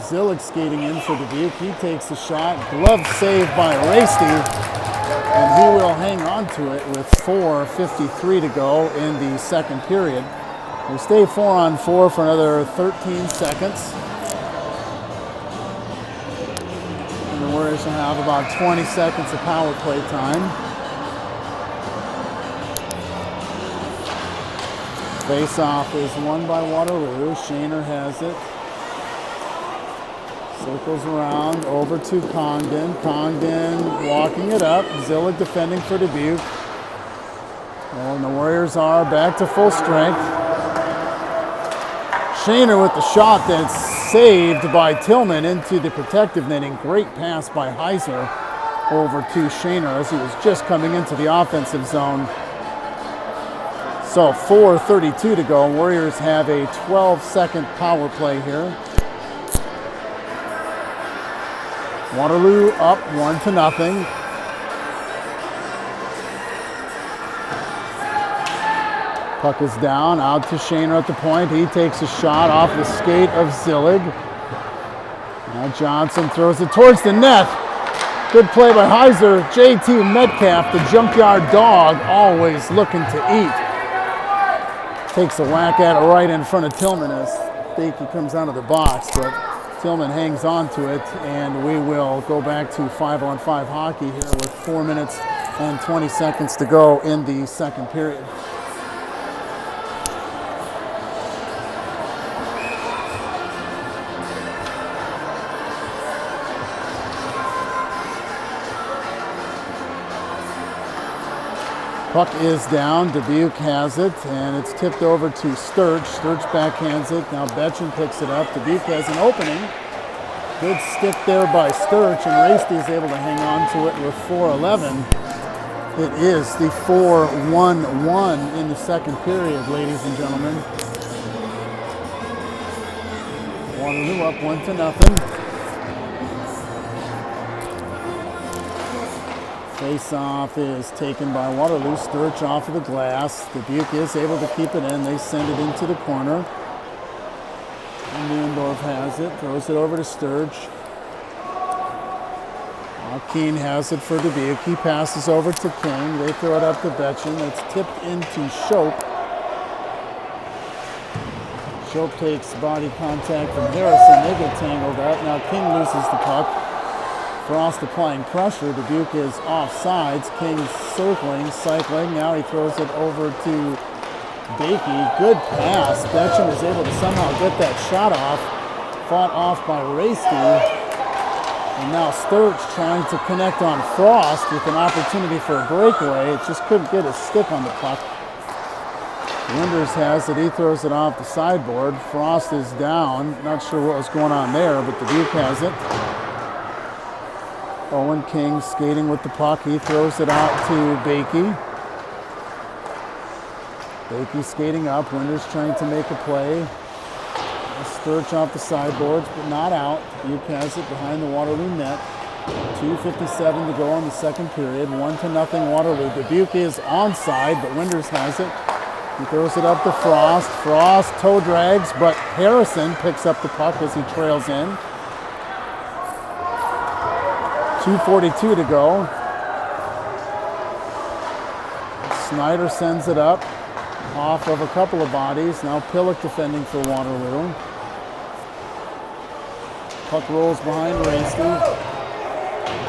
Zillig skating in for Dubuque. He takes the shot. Glove save by Varsity, and he will hang on to it with 4:53 to go in the second period. We stay 4-on-4 for another 13 seconds. And the Warriors will have about 20 seconds of power play time. Face-off is won by Waterloo. Shaner has it. Circles around over to Congdon. Congdon walking it up. Zillig defending for Dubuque. And the Warriors are back to full strength. Shaner with the shot that's saved by Tillman into the protective netting. Great pass by Heiser over to Shaner as he was just coming into the offensive zone. So 4:32 to go. Warriors have a 12-second power play here. Waterloo up 1-0. Puck is down, out to Shaner at the point. He takes a shot off the skate of Zillig. Now Johnson throws it towards the net. Good play by Heiser. JT Metcalf, the junkyard dog, always looking to eat. Takes a whack at it right in front of Tillman as Bakey comes out of the box, but Tillman hangs on to it, and we will go back to 5-on-5 hockey here with 4 minutes and 20 seconds to go in the second period. Puck is down. Dubuque has it, and it's tipped over to Sturch. Sturch backhands it. Now Betchen picks it up. Dubuque has an opening. Good stick there by Sturch, and Rasty is able to hang on to it with 4:11. It is the 4-1-1 in the second period, ladies and gentlemen. Waterloo up 1-0. Face-off is taken by Waterloo. Sturch off of the glass. Dubuque is able to keep it in. They send it into the corner. And Leondorf has it. Throws it over to Sturch. Now Keene has it for Dubuque. He passes over to King. They throw it up to Betchen. It's tipped into Shope. Shope takes body contact from Harrison. They get tangled up. Now King loses the puck. Frost applying pressure. Dubuque is offsides. King's circling, cycling. Now he throws it over to Bakey. Good pass. Betchen is able to somehow get that shot off. Fought off by Rasty. And now Sturch trying to connect on Frost with an opportunity for a breakaway. It just couldn't get his stick on the puck. Winters has it. He throws it off the sideboard. Frost is down. Not sure what was going on there, but Dubuque has it. Owen King skating with the puck. He throws it out to Bakey. Bakey skating up. Winters trying to make a play. Sturch off the sideboards, but not out. Dubuque has it behind the Waterloo net. 2:57 to go in the second period. 1-0 Waterloo. Dubuque is onside, but Winters has it. He throws it up to Frost. Frost toe drags, but Harrison picks up the puck as he trails in. 2:42 to go. Snyder sends it up off of a couple of bodies. Now Pillock defending for Waterloo. Puck rolls behind Rasty.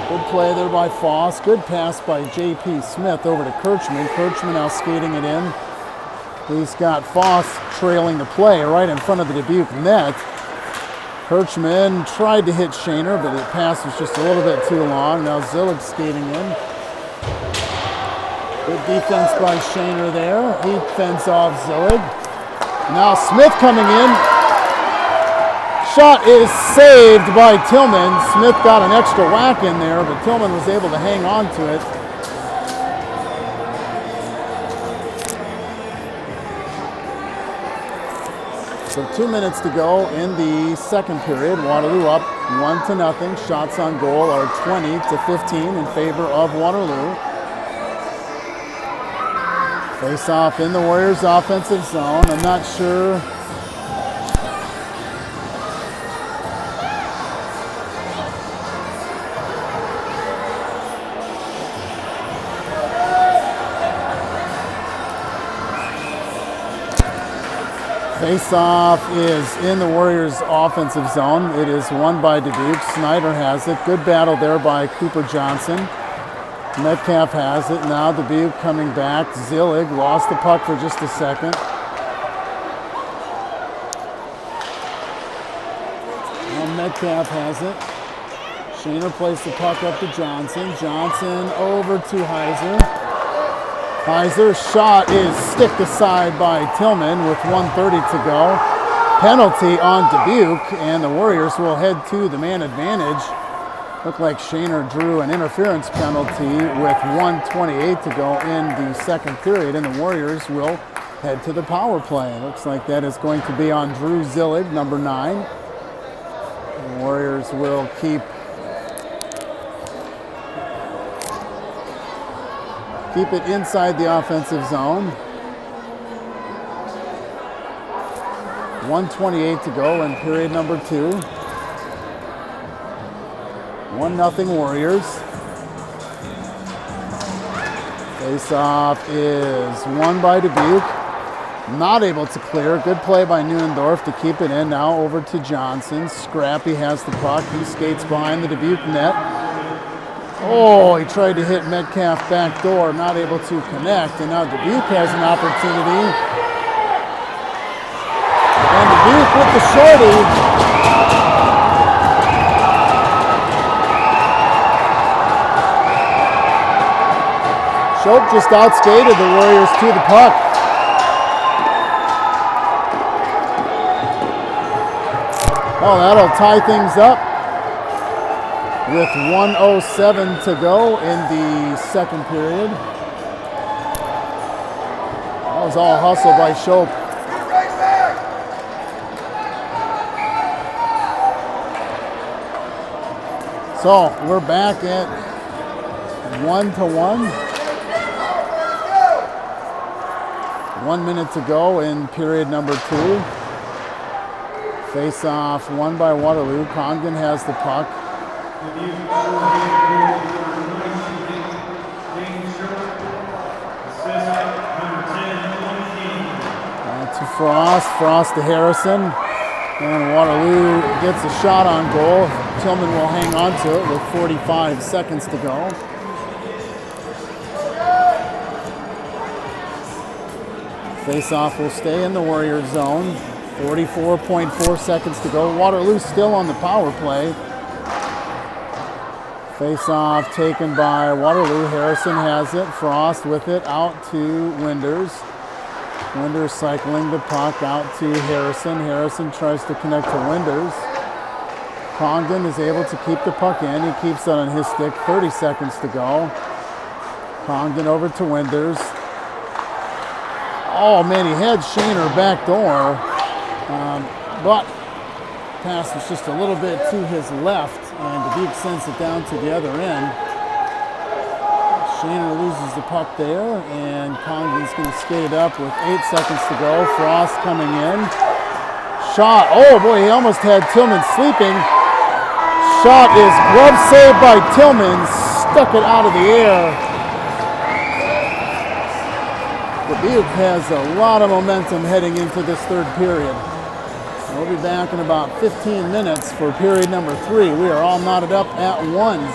Good play there by Foss. Good pass by J.P. Smith over to Kirchman. Kirchman now skating it in. He's got Foss trailing the play right in front of the Dubuque net. Kirchman tried to hit Shaner, but the pass was just a little bit too long. Now Zillig skating in. Good defense by Shaner there. He fends off Zillig. Now Smith coming in. Shot is saved by Tillman. Smith got an extra whack in there, but Tillman was able to hang on to it. So 2 minutes to go in the second period. Waterloo up 1-0. Shots on goal are 20-15 in favor of Waterloo. Face off in the Warriors' offensive zone. I'm not sure Face-off is in the Warriors' offensive zone. It is won by Dubuque. Snyder has it. Good battle there by Cooper Johnson. Metcalf has it. Now Dubuque coming back. Zillig lost the puck for just a second. Now Metcalf has it. Shaner plays the puck up to Johnson. Johnson over to Heiser. Heiser's shot is sticked aside by Tillman with 1:30 to go. Penalty on Dubuque, and the Warriors will head to the man advantage. Looked like Shaner drew an interference penalty with 1:28 to go in the second period, and the Warriors will head to the power play. Looks like that is going to be on Drew Zillig, number 9. The Warriors will keep it inside the offensive zone. 1:28 to go in period number 2. 1-0 Warriors. Face-off is won by Dubuque. Not able to clear. Good play by Neuendorf to keep it in. Now over to Johnson. Scrappy has the puck. He skates behind the Dubuque net. Oh, he tried to hit Metcalf back door, not able to connect, and now Dubuque has an opportunity. And Dubuque with the shorty. Schopp just outskated the Warriors to the puck. Oh, that'll tie things up. With 1:07 to go in the second period. That was all hustle by Schopp. So we're back at 1-1. 1 minute to go in period number 2. Face-off won by Waterloo. Congdon has the puck. To Frost to Harrison, and Waterloo gets a shot on goal. Tillman will hang on to it with 45 seconds to go. Face-off will stay in the Warriors zone. 44.4 seconds to go. Waterloo still on the power play. Face-off taken by Waterloo. Harrison has it. Frost with it out to Winders. Winders cycling the puck out to Harrison. Harrison tries to connect to Winders. Congdon is able to keep the puck in. He keeps it on his stick. 30 seconds to go. Congdon over to Winders. Oh man, he had Shaner back door, but pass was just a little bit to his left, and Dubuque sends it down to the other end. Shaner loses the puck there, and Congdon's going to skate it up with 8 seconds to go. Frost coming in. Shot. Oh boy, he almost had Tillman sleeping. Shot is glove saved by Tillman. Stuck it out of the air. Dubuque has a lot of momentum heading into this third period. We'll be back in about 15 minutes for period number 3. We are all knotted up at 1.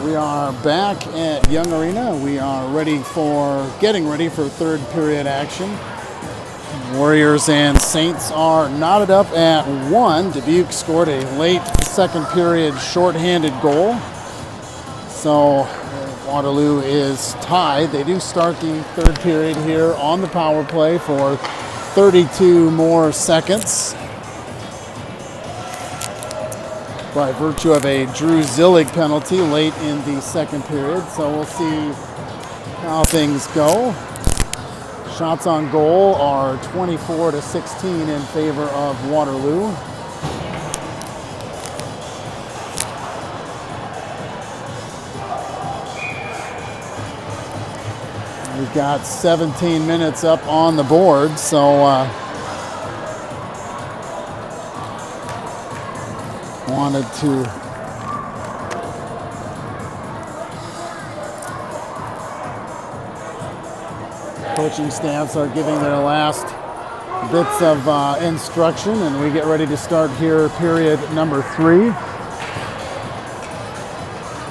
We are back at Young Arena. We are getting ready for third period action. Warriors and Saints are knotted up at 1. Dubuque scored a late second period shorthanded goal. So Waterloo is tied. They do start the third period here on the power play for 32 more seconds, by virtue of a Drew Zillig penalty late in the second period. So we'll see how things go. Shots on goal are 24-16 in favor of Waterloo. We've got 17 minutes up on the board, so wanted to coaching staffs are giving their last bits of instruction, and we get ready to start here period number 3.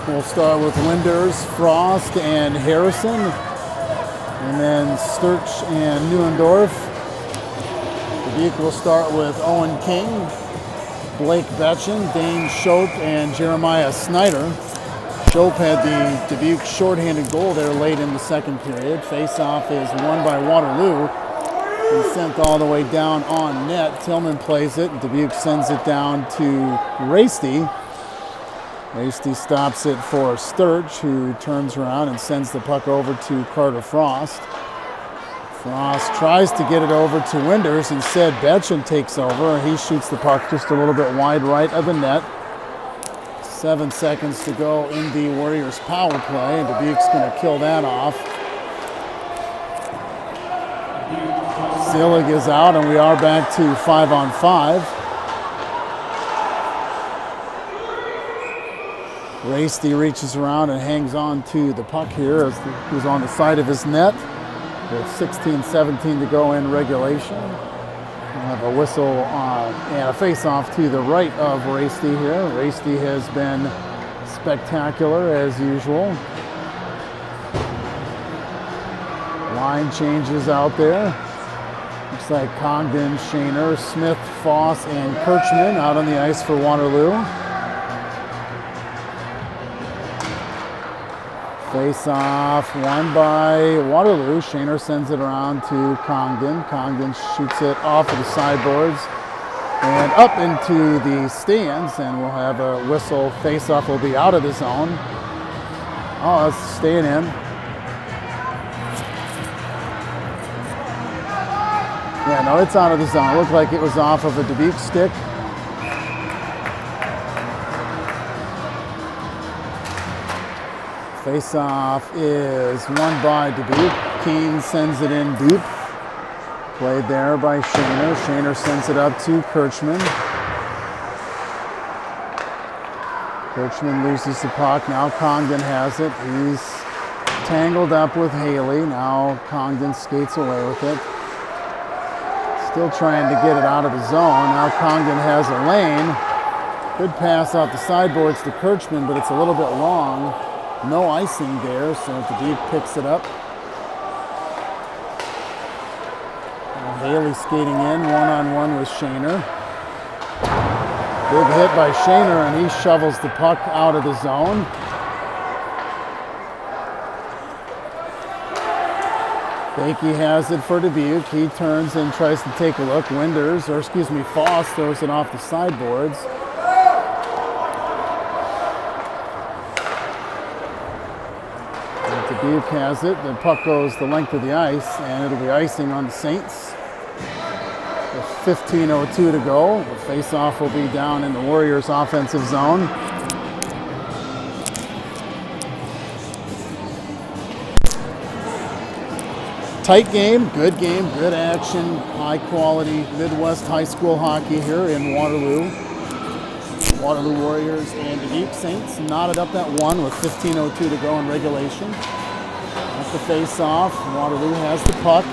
We'll start with Winders, Frost, and Harrison, and then Sturch and Neuendorf. Dubuque will start with Owen King, Blake Betchen, Dane Schoep, and Jeremiah Snyder. Schoep had the Dubuque shorthanded goal there late in the second period. Face-off is won by Waterloo and sent all the way down on net. Tillman plays it. Dubuque sends it down to Raisty. Raisty stops it for Sturch, who turns around and sends the puck over to Carter Frost. Frost tries to get it over to Winders. Instead, Betchen takes over. He shoots the puck just a little bit wide right of the net. 7 seconds to go in the Warriors' power play, and Dubuque's going to kill that off. Zillig is out, and we are back to 5-on-5. Raisty reaches around and hangs on to the puck here as he's on the side of his net. With 16-17 to go in regulation. We'll have a whistle and a face-off to the right of Raisty here. Raisty has been spectacular as usual. Line changes out there. Looks like Congdon, Shaner, Smith, Foss, and Kirchman out on the ice for Waterloo. Face-off won by Waterloo. Shaner sends it around to Congdon. Congdon shoots it off of the sideboards and up into the stands, and we'll have a whistle. Face-off will be out of the zone. Oh, it's staying in. Yeah, no, it's out of the zone. It looked like it was off of a Dubuque stick. Face-off is won by Dubuque. Keane sends it in deep. Played there by Shaner. Shaner sends it up to Kirchman. Kirchman loses the puck. Now Congdon has it. He's tangled up with Haley. Now Congdon skates away with it. Still trying to get it out of the zone. Now Congdon has a lane. Good pass off the sideboards to Kirchman, but it's a little bit long. No icing there, so Dubuque picks it up. Haley skating in, one-on-one with Shaner. Big hit by Shaner, and he shovels the puck out of the zone. Bakey has it for Dubuque. He turns and tries to take a look. Foss throws it off the sideboards. Dubuque has it. The puck goes the length of the ice, and it'll be icing on the Saints. With 15:02 to go, the face-off will be down in the Warriors' offensive zone. Tight game, good action, high-quality Midwest high school hockey here in Waterloo. Waterloo Warriors and Dubuque Saints knotted up at 1 with 15:02 to go in regulation. That's the face-off. Waterloo has the puck.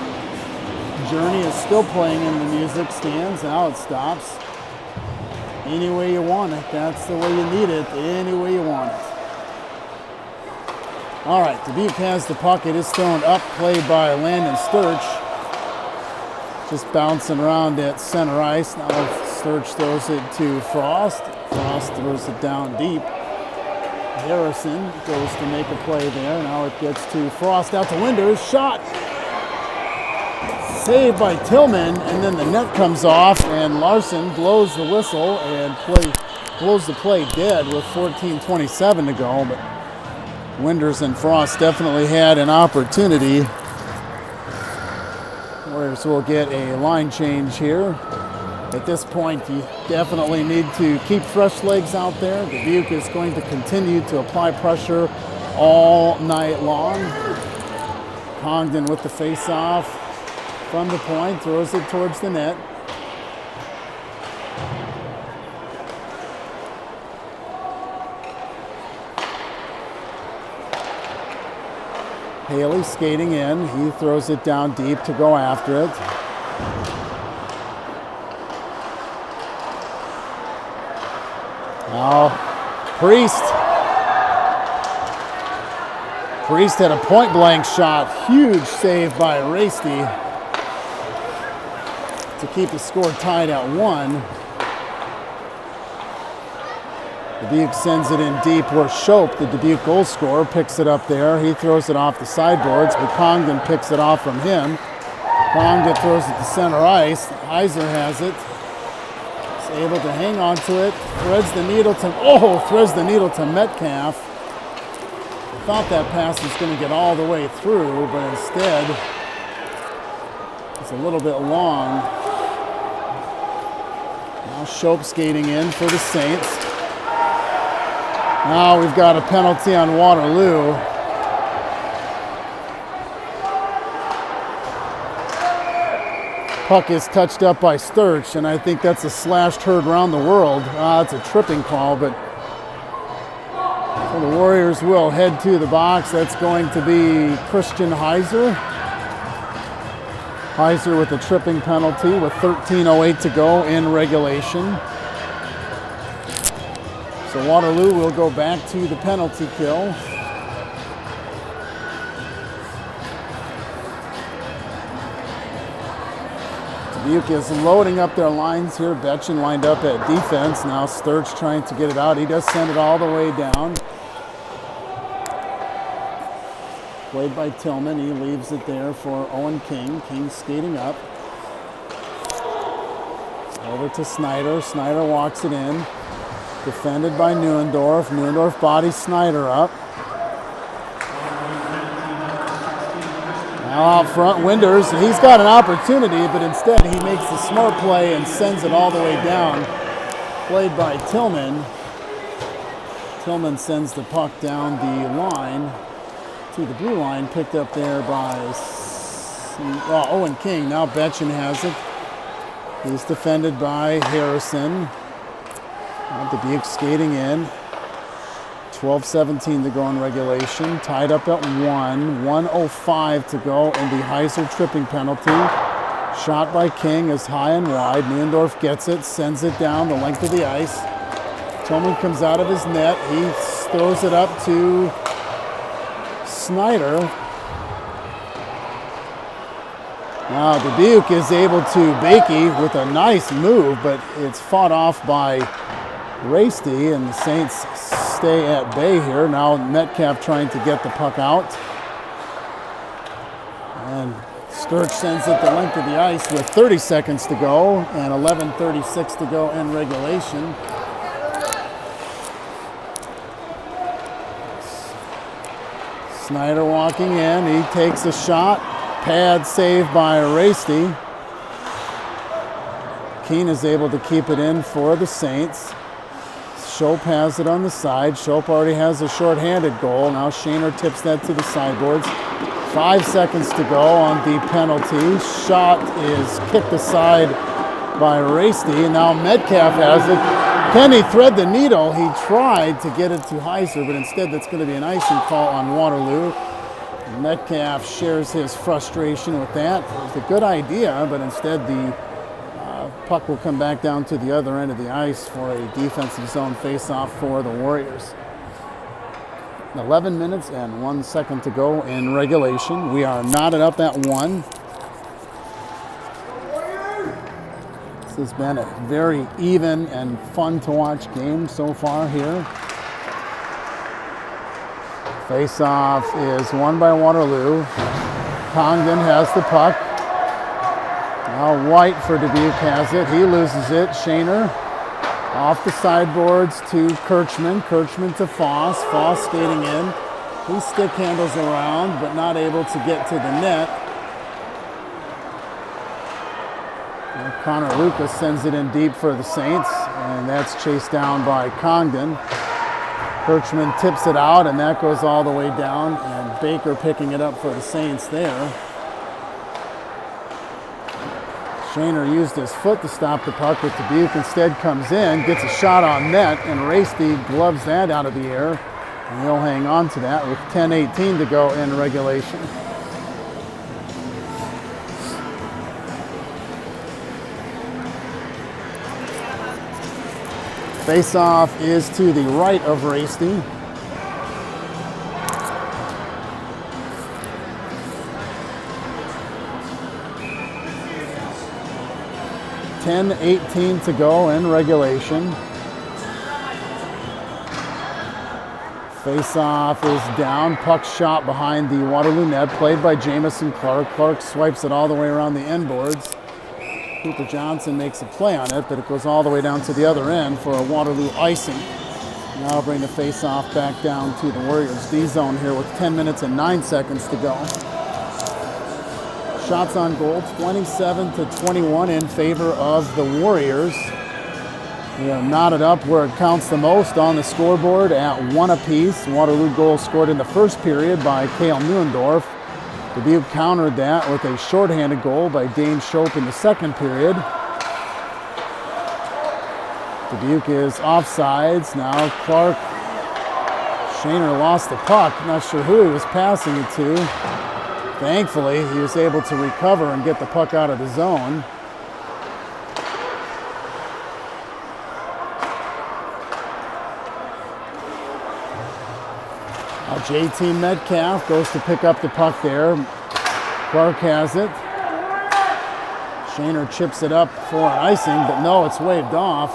Journey is still playing in the music stands. Now it stops. Any way you want it. That's the way you need it. Any way you want it. All right, Dubuque has the puck. It is thrown up, played by Landon Sturch. Just bouncing around at center ice. Now Sturch throws it to Frost. Frost throws it down deep. Harrison goes to make a play there. Now it gets to Frost out to Winters. Shot. Saved by Tillman, and then the net comes off, and Larson blows the whistle and blows the play dead with 14:27 to go. But Winters and Frost definitely had an opportunity. Warriors will get a line change here. At this point, you definitely need to keep fresh legs out there. Dubuque is going to continue to apply pressure all night long. Congdon with the face-off from the point, throws it towards the net. Haley skating in. He throws it down deep to go after it. Now, Priest. Priest had a point-blank shot. Huge save by Rasty to keep the score tied at 1. Dubuque sends it in deep where Shope, the Dubuque goal scorer, picks it up there. He throws it off the sideboards, but Congdon picks it off from him. Congdon throws it to center ice. Heiser has it. He's able to hang on to it. Threads the needle to Metcalf. I thought that pass was going to get all the way through, but instead it's a little bit long. Now Shope skating in for the Saints. Now we've got a penalty on Waterloo. Puck is touched up by Sturch, and I think that's a slashed heard around the world. It's a tripping call, but so the Warriors will head to the box. That's going to be Christian Heiser. Heiser with a tripping penalty with 13:08 to go in regulation. So Waterloo will go back to the penalty kill. Dubuque is loading up their lines here. Betchen lined up at defense. Now Sturch trying to get it out. He does send it all the way down. Played by Tillman. He leaves it there for Owen King. King skating up. Over to Snyder. Snyder walks it in. Defended by Neuendorf. Neuendorf bodies Snyder up. Now out front, Winters. He's got an opportunity, but instead he makes the smart play and sends it all the way down. Played by Tillman. Tillman sends the puck down the line to the blue line, picked up there by Owen King. Now Betchen has it. He's defended by Harrison. Dubuque skating in. 12:17 to go in regulation. Tied up at 1. 1:05 to go in the Heiser tripping penalty. Shot by King is high and wide. Neuendorf gets it, sends it down the length of the ice. Tillman comes out of his net. He throws it up to Snyder. Now Dubuque is able to Bakey with a nice move, but it's fought off by Rasty, and the Saints stay at bay here. Now Metcalf trying to get the puck out. And Sturch sends it the length of the ice with 30 seconds to go and 11:36 to go in regulation. Snyder walking in. He takes a shot. Pad saved by Rasty. Keene is able to keep it in for the Saints. Shope has it on the side. Shope already has a shorthanded goal. Now Shaner tips that to the sideboards. 5 seconds to go on the penalty. Shot is kicked aside by Rasty. And now Metcalf has it. Can he thread the needle? He tried to get it to Heiser, but instead that's going to be an icing call on Waterloo. Metcalf shares his frustration with that. It was a good idea, but instead the puck will come back down to the other end of the ice for a defensive zone face-off for the Warriors. 11 minutes and 1 second to go in regulation. We are knotted up at 1. This has been a very even and fun to watch game so far here. Face-off is won by Waterloo. Congdon has the puck. Now White for Dubuque has it. He loses it. Shaner off the sideboards to Kirchman. Kirchman to Foss. Foss skating in. He stick handles around, but not able to get to the net. And Connor Lucas sends it in deep for the Saints, and that's chased down by Congdon. Kirchman tips it out, and that goes all the way down, and Baker picking it up for the Saints there. Shaner used his foot to stop the puck, but Dubuque instead comes in, gets a shot on net, and Raisty gloves that out of the air. And he'll hang on to that with 10:18 to go in regulation. Face-off is to the right of Raisty. .18 to go in regulation. Face-off is down. Puck shot behind the Waterloo net, played by Jamison Clark. Clark swipes it all the way around the end boards. Cooper Johnson makes a play on it, but it goes all the way down to the other end for a Waterloo icing. Now I'll bring the face-off back down to the Warriors D-zone here with 10 minutes and 9 seconds to go. Shots on goal, 27-21 in favor of the Warriors. We are knotted up where it counts the most on the scoreboard at 1 apiece. Waterloo goal scored in the first period by Cale Neuendorf. Dubuque countered that with a shorthanded goal by Dane Schoep in the second period. Dubuque is offsides. Now Clark. Shaner lost the puck. Not sure who he was passing it to. Thankfully, he was able to recover and get the puck out of the zone. Now JT Metcalf goes to pick up the puck there. Clark has it. Shaner chips it up for an icing, but no, it's waved off.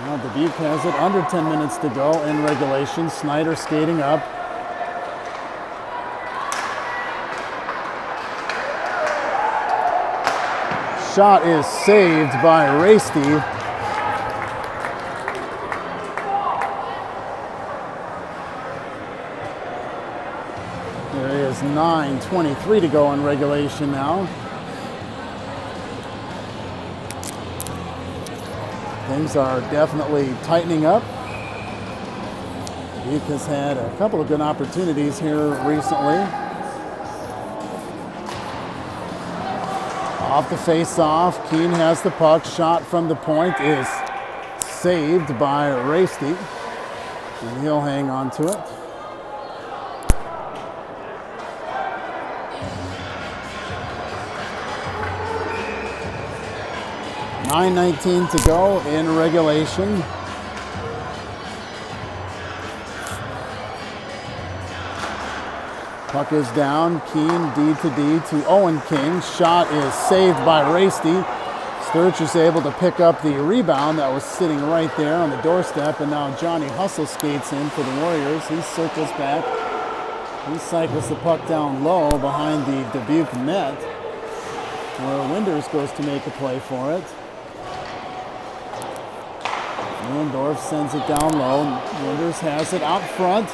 Now Dubuque has it under 10 minutes to go in regulation. Snyder skating up. Shot is saved by Raisty. There is 9:23 to go in regulation now. Things are definitely tightening up. Dubuque has had a couple of good opportunities here recently. Off the face-off, Keene has the puck. Shot from the point is saved by Raisty, and he'll hang on to it. .919 to go in regulation. Puck is down. Keene D to D to Owen King. Shot is saved by Raisty. Sturch is able to pick up the rebound that was sitting right there on the doorstep, and now Johnny Hustle skates in for the Warriors. He circles back. He cycles the puck down low behind the Dubuque net, where Winders goes to make a play for it. Neuendorf sends it down low. Winders has it out front.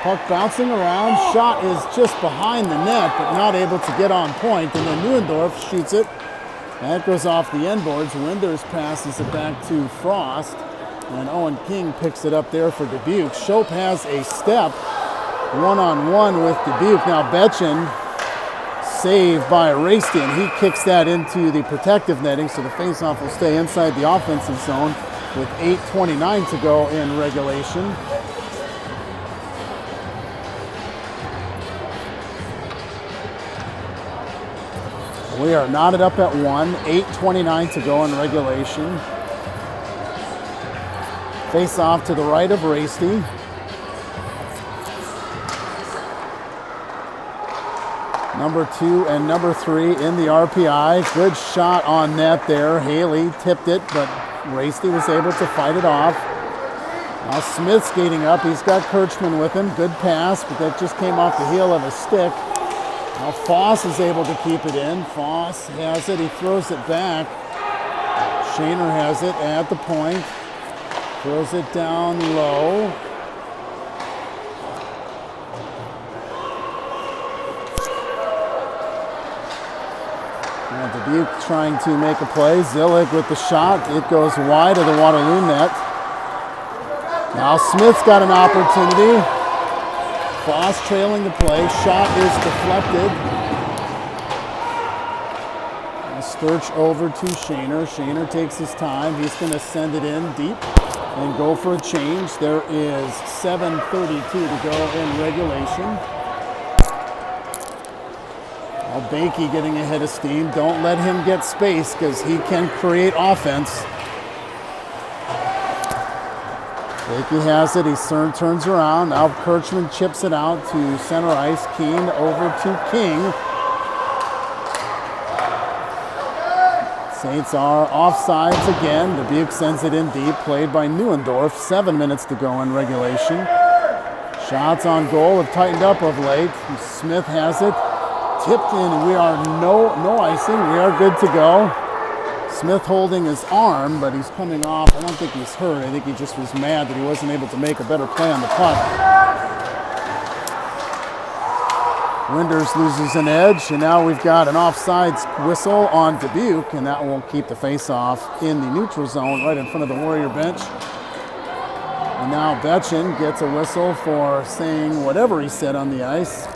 Puck bouncing around. Shot is just behind the net, but not able to get on point. And then Neuendorf shoots it. That goes off the end boards. Winders passes it back to Frost. And Owen King picks it up there for Dubuque. Schoep has a step. One-on-one with Dubuque. Now Betchen saved by Raisty, and he kicks that into the protective netting, so the faceoff will stay inside the offensive zone with 8:29 to go in regulation. We are knotted up at 1, 8:29 to go in regulation. Face off to the right of Raisty. Number 2 and number 3 in the RPI. Good shot on net there. Haley tipped it, but Varsity was able to fight it off. Now Smith skating up. He's got Kirchman with him. Good pass, but that just came off the heel of a stick. Now Foss is able to keep it in. Foss has it. He throws it back. Shaner has it at the point. Throws it down low. Dubuque trying to make a play. Zillig with the shot. It goes wide of the Waterloo net. Now Smith's got an opportunity. Foss trailing the play. Shot is deflected. Sturch over to Shaner. Shaner takes his time. He's going to send it in deep and go for a change. There is 7:32 to go in regulation. Now Bakey getting ahead of steam. Don't let him get space because he can create offense. Bakey has it. He turns around. Now Kirchman chips it out to center ice. Keene over to King. Saints are offsides again. Dubuque sends it in deep. Played by Neuendorf. 7 minutes to go in regulation. Shots on goal have tightened up of late. Smith has it. Tipped in. We are no icing. We are good to go. Smith holding his arm, but he's coming off. I don't think he's hurt. I think he just was mad that he wasn't able to make a better play on the puck. Winders loses an edge, and now we've got an offsides whistle on Dubuque, and that will keep the face-off in the neutral zone right in front of the Warrior bench. And now Betchen gets a whistle for saying whatever he said on the ice.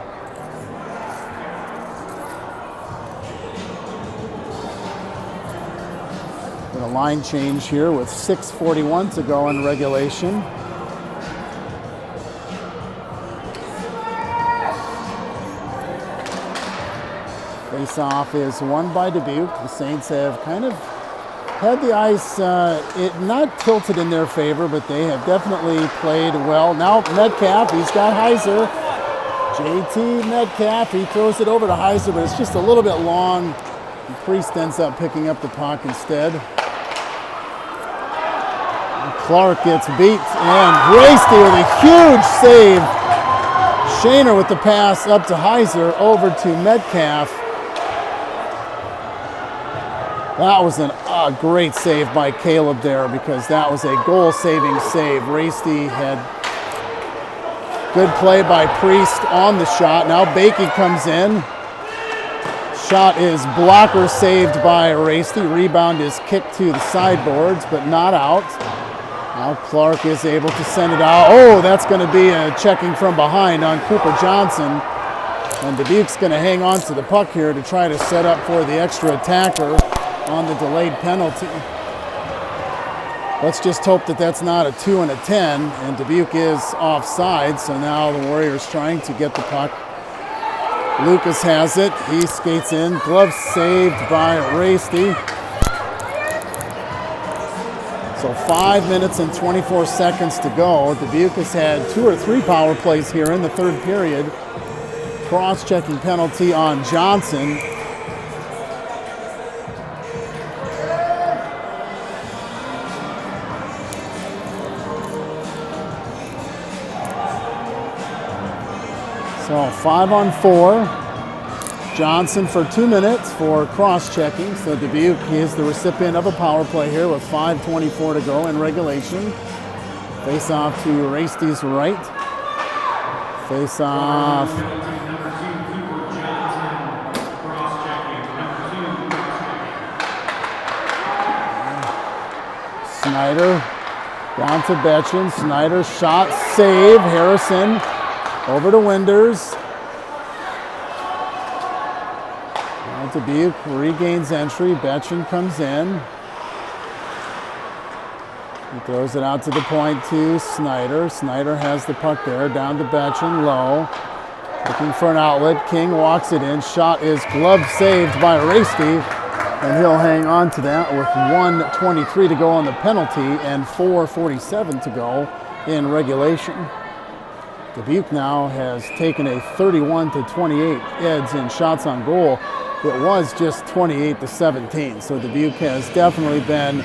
A line change here with 6:41 to go in regulation. Face-off is won by Dubuque. The Saints have kind of had the ice not tilted in their favor, but they have definitely played well. Now Metcalf, he's got Heiser. JT Metcalf, he throws it over to Heiser, but it's just a little bit long. And Priest ends up picking up the puck instead. Clark gets beat, and Varsity with a huge save. Shaner with the pass up to Heiser, over to Metcalf. That was a great save by Caleb there, because that was a goal-saving save. Varsity had good play by Priest on the shot. Now Bakey comes in. Shot is blocker saved by Varsity. Rebound is kicked to the sideboards, but not out. Now Clark is able to send it out. Oh, that's going to be a checking from behind on Cooper Johnson. And Dubuque's going to hang on to the puck here to try to set up for the extra attacker on the delayed penalty. Let's just hope that that's not a 2 and a 10. And Dubuque is offside, so now the Warriors trying to get the puck. Lucas has it. He skates in. Glove saved by Varsity. So 5 minutes and 24 seconds to go. Dubuque has had 2 or 3 power plays here in the third period. Cross-checking penalty on Johnson. So 5 on 4. Johnson for 2 minutes for cross-checking. So Dubuque is the recipient of a power play here with 5:24 to go in regulation. Face-off to Varsity's right. Face-off. Snyder down to Betchen. Snyder shot, save. Harrison over to Winders. Dubuque regains entry. Betchen comes in. He throws it out to the point to Snyder. Snyder has the puck there. Down to Betchen, low. Looking for an outlet. King walks it in. Shot is glove saved by Varsity. And he'll hang on to that with 1:23 to go on the penalty and 4:47 to go in regulation. Dubuque now has taken a 31-28 edge in shots on goal. It was just 28-17, so Dubuque has definitely been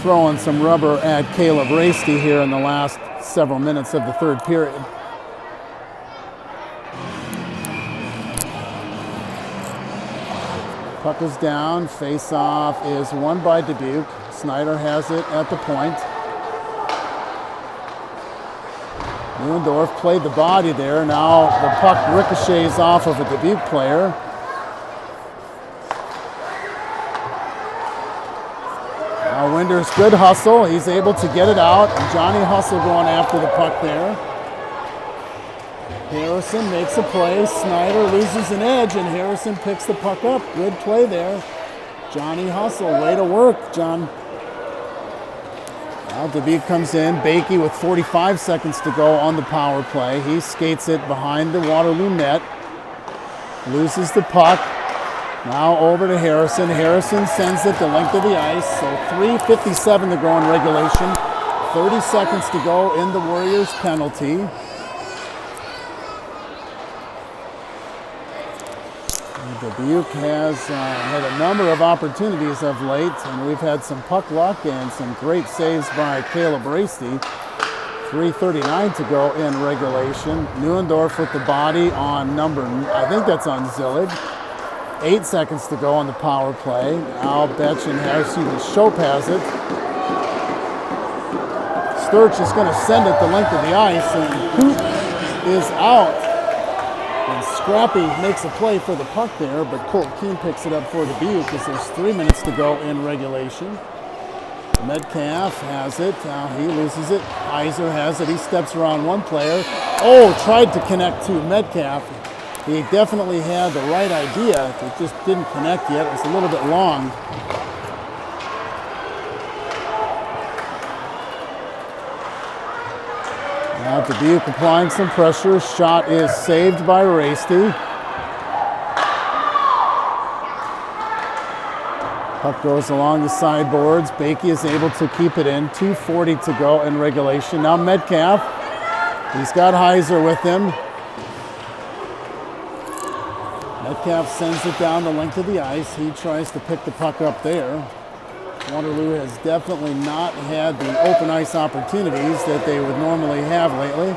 throwing some rubber at Caleb Raisty here in the last several minutes of the third period. Puck is down, face-off is won by Dubuque. Snyder has it at the point. Neuendorf played the body there. Now the puck ricochets off of a Dubuque player. Now Winders, good hustle. He's able to get it out. Johnny Hustle going after the puck there. Harrison makes a play. Snyder loses an edge, and Harrison picks the puck up. Good play there. Johnny Hustle, way to work, John. Now Dubuque comes in. Bakey with 45 seconds to go on the power play. He skates it behind the Waterloo net. Loses the puck. Now over to Harrison. Harrison sends it the length of the ice. So 3:57 to go in regulation. 30 seconds to go in the Warriors penalty. Dubuque has had a number of opportunities of late, and we've had some puck luck and some great saves by Caleb Raisty. 3:39 to go in regulation. Neuendorf with the body on number, I think that's on Zillig. 8 seconds to go on the power play. Now Betchen has, Shope has it. Sturch is going to send it the length of the ice, and Coop is out. And Scrappy makes a play for the puck there, but Colt Keene picks it up for Dubuque because there's 3 minutes to go in regulation. Metcalf has it. Now he loses it. Heiser has it. He steps around one player. Oh, tried to connect to Metcalf. He definitely had the right idea. It just didn't connect yet. It was a little bit long. Now Dubuque applying some pressure. Shot is saved by Raisty. Puck goes along the sideboards. Bakey is able to keep it in. 2:40 to go in regulation. Now Metcalf. He's got Heiser with him. Metcalf sends it down the length of the ice. He tries to pick the puck up there. Waterloo has definitely not had the open ice opportunities that they would normally have lately.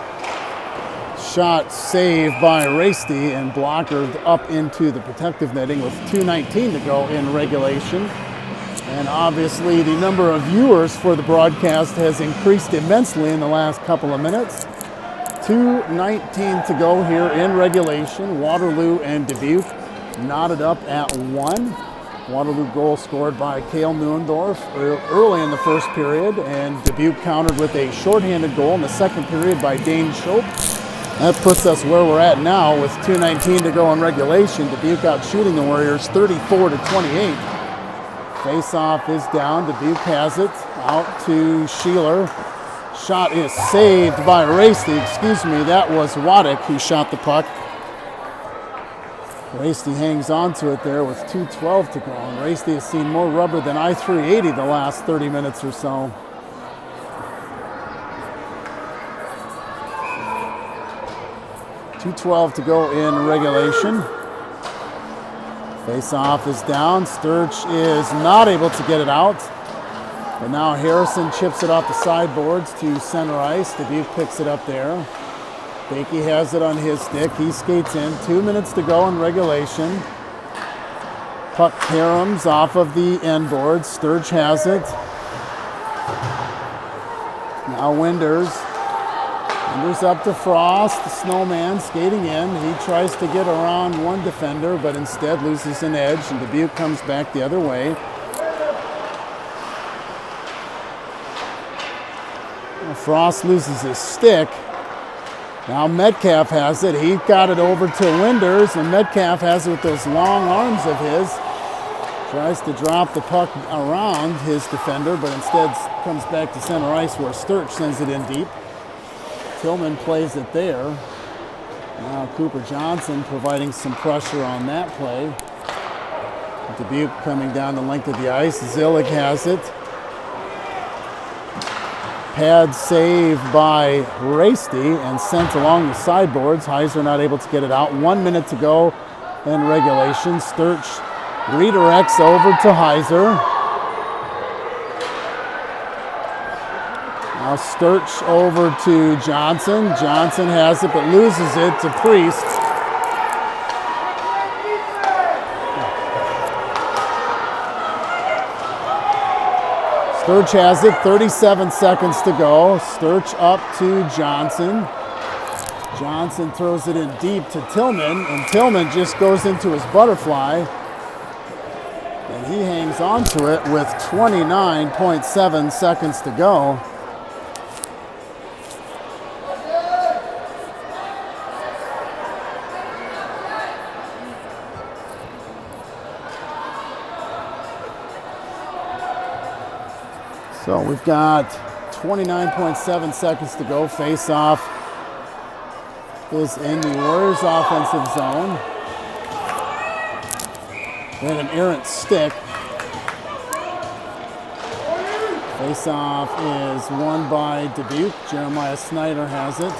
Shot saved by Raisty and blockered up into the protective netting with 2:19 to go in regulation. And obviously the number of viewers for the broadcast has increased immensely in the last couple of minutes. 2:19 to go here in regulation. Waterloo and Dubuque knotted up at 1. Waterloo goal scored by Cale Neuendorf early in the first period, and Dubuque countered with a shorthanded goal in the second period by Dane Shope. That puts us where we're at now with 2:19 to go in regulation. Dubuque out shooting the Warriors 34-28. Face-off is down. Dubuque has it out to Sheeler. Shot is saved by Raisty. Excuse me, that was Waddick who shot the puck. Raisty hangs on to it there with 2:12 to go. And Raisty has seen more rubber than I-380 the last 30 minutes or so. .212 to go in regulation. Face-off is down. Sturch is not able to get it out. But now Harrison chips it off the sideboards to center ice. Dubuque picks it up there. Bakey has it on his stick. He skates in. 2 minutes to go in regulation. Puck caroms off of the end board. Sturge has it. Now Winders. Winders up to Frost. The snowman skating in. He tries to get around one defender, but instead loses an edge, and Dubuque comes back the other way. Frost loses his stick. Now Metcalf has it. He got it over to Winders, and Metcalf has it with those long arms of his. Tries to drop the puck around his defender, but instead comes back to center ice where Sturch sends it in deep. Tillman plays it there. Now Cooper Johnson providing some pressure on that play. Dubuque coming down the length of the ice. Zillig has it. Pad save by Varsity and sent along the sideboards. Heiser not able to get it out. 1 minute to go in regulation. Sturch redirects over to Heiser. Now Sturch over to Johnson. Johnson has it but loses it to Priest. Sturch has it, 37 seconds to go. Sturch up to Johnson. Johnson throws it in deep to Tillman, and Tillman just goes into his butterfly. And he hangs on to it with 29.7 seconds to go. So we've got 29.7 seconds to go. Face-off is in the Warriors offensive zone. Then an errant stick. Face-off is won by Dubuque. Jeremiah Snyder has it.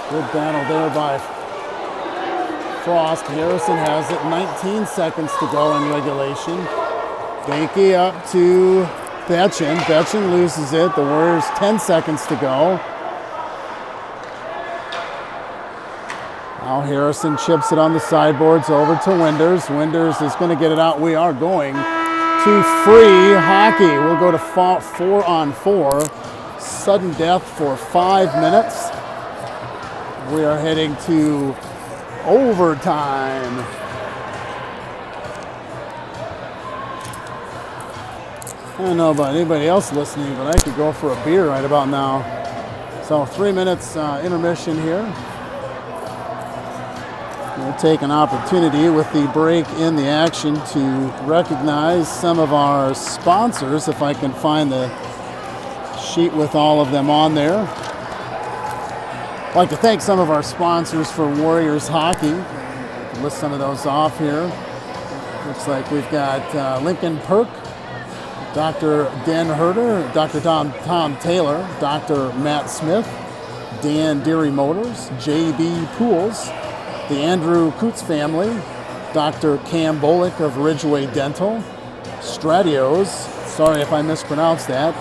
Good battle there by Frost. Harrison has it. 19 seconds to go in regulation. Banky up to Betchen. Betchen loses it. The Warriors 10 seconds to go. Now Harrison chips it on the sideboards over to Winders. Winders is going to get it out. We are going to free hockey. We'll go to 4-on-4. Sudden death for 5 minutes. We are heading to overtime. I don't know about anybody else listening, but I could go for a beer right about now. So 3 minutes intermission here. We'll take an opportunity with the break in the action to recognize some of our sponsors, if I can find the sheet with all of them on there. I'd like to thank some of our sponsors for Warriors hockey. List some of those off here. Looks like we've got Lincoln Perk, Dr. Dan Herder, Dr. Tom Taylor, Dr. Matt Smith, Dan Deary Motors, JB Pools, the Andrew Coots family, Dr. Cam Bolick of Ridgeway Dental, Stradios, sorry if I mispronounced that,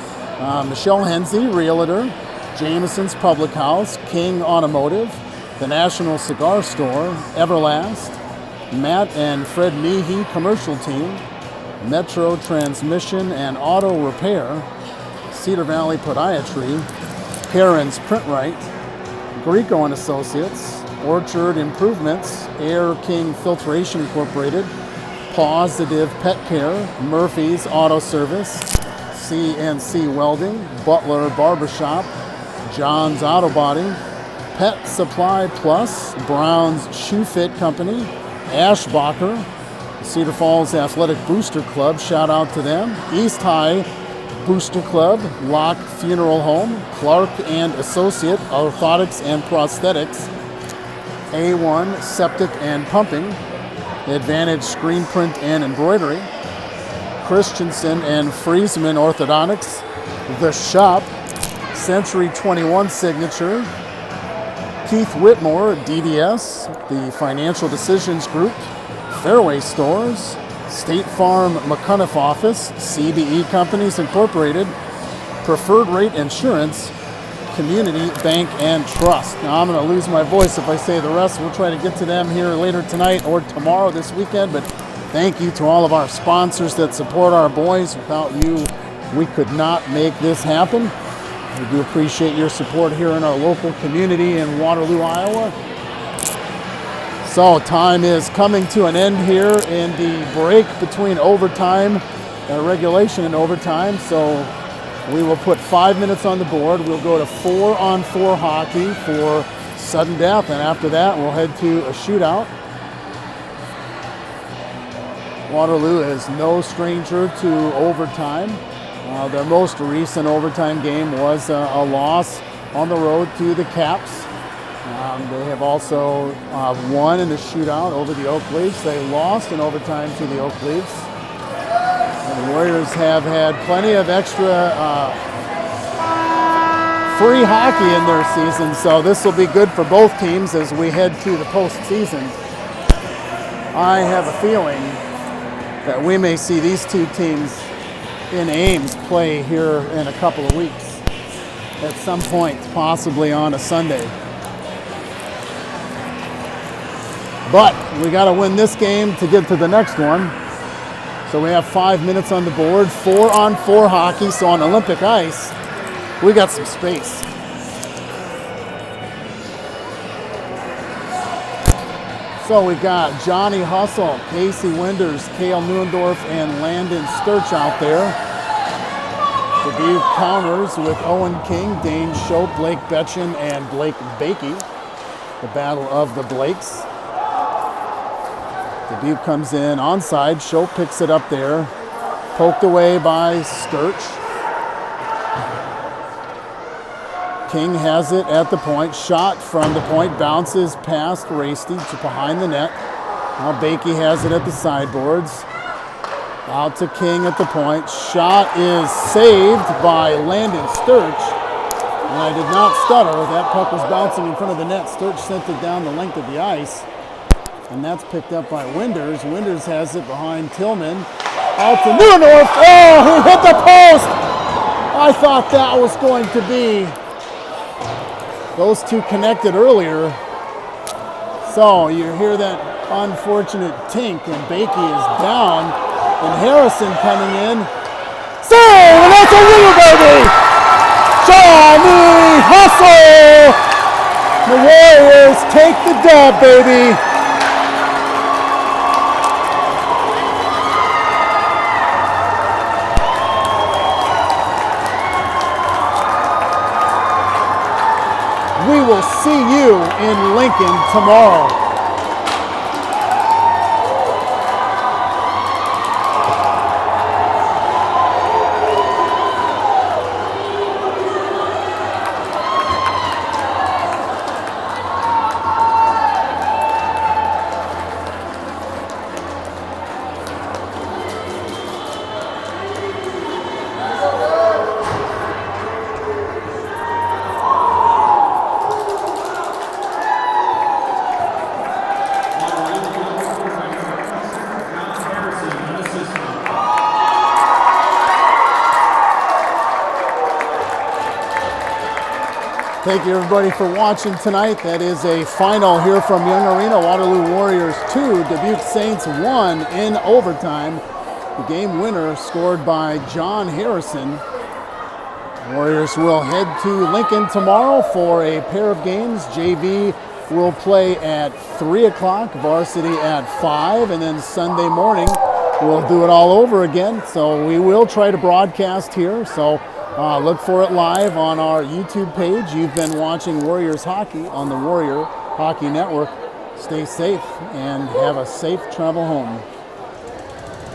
Michelle Hensey, Realtor, Jameson's Public House, King Automotive, the National Cigar Store, Everlast, Matt and Fred Meehee Commercial Team, Metro Transmission and Auto Repair, Cedar Valley Podiatry, Heron's Printright, Greco and Associates, Orchard Improvements, Air King Filtration Incorporated, Positive Pet Care, Murphy's Auto Service, CNC Welding, Butler Barbershop, John's Auto Body, Pet Supply Plus, Brown's Shoe Fit Company, Ashbacher, Cedar Falls Athletic Booster Club, shout out to them, East High Booster Club, Locke Funeral Home, Clark and Associate Orthotics and Prosthetics, A1 Septic and Pumping, Advantage Screen Print and Embroidery, Christensen and Friesman Orthodontics, The Shop, Century 21 Signature, Keith Whitmore, DDS, the Financial Decisions Group, Fairway Stores, State Farm McCuniff Office, CBE Companies Incorporated, Preferred Rate Insurance, Community Bank and Trust. Now I'm going to lose my voice if I say the rest. We'll try to get to them here later tonight or tomorrow this weekend, but thank you to all of our sponsors that support our boys. Without you, we could not make this happen. We do appreciate your support here in our local community in Waterloo, Iowa. So time is coming to an end here in the break between overtime, regulation and overtime. So we will put 5 minutes on the board. We'll go to 4-on-4 hockey for sudden death, and after that we'll head to a shootout. Waterloo is no stranger to overtime. Their most recent overtime game was a loss on the road to the Caps. They have also won in the shootout over the Oak Leafs. They lost in overtime to the Oak Leafs. The Warriors have had plenty of extra free hockey in their season, so this will be good for both teams as we head to the postseason. I have a feeling that we may see these two teams in Ames play here in a couple of weeks at some point, possibly on a Sunday. But we got to win this game to get to the next one. So we have 5 minutes on the board, 4-on-4 hockey, so on Olympic ice, we got some space. So we've got Johnny Hustle, Casey Winders, Cale Neuendorf, and Landon Sturch out there. Dubuque counters with Owen King, Dane Schopp, Blake Betchen, and Blake Bakey. The battle of the Blakes. Dubuque comes in onside. Schopp picks it up there. Poked away by Sturch. King has it at the point. Shot from the point. Bounces past Rasty to behind the net. Now Bakey has it at the sideboards. Out to King at the point. Shot is saved by Landon Sturch. And I did not stutter. That puck was bouncing in front of the net. Sturch sent it down the length of the ice. And that's picked up by Winders. Winders has it behind Tillman. Out to Neuendorf. Oh, he hit the post! I thought that was going to be. Those two connected earlier. So you hear that unfortunate tink, and Bakey is down. And Harrison coming in. Save! And that's a winner, baby! Johnny Hustle! The Warriors take the dub, baby! We will see you in Lincoln tomorrow. Thank you everybody for watching tonight. That is a final here from Young Arena. Waterloo Warriors 2, Dubuque Saints 1 in overtime. The game winner scored by John Harrison. Warriors will head to Lincoln tomorrow for a pair of games. JV will play at 3 o'clock, varsity at 5, and then Sunday morning we'll do it all over again. So we will try to broadcast here. So look for it live on our YouTube page. You've been watching Warriors Hockey on the Warrior Hockey Network. Stay safe and have a safe travel home.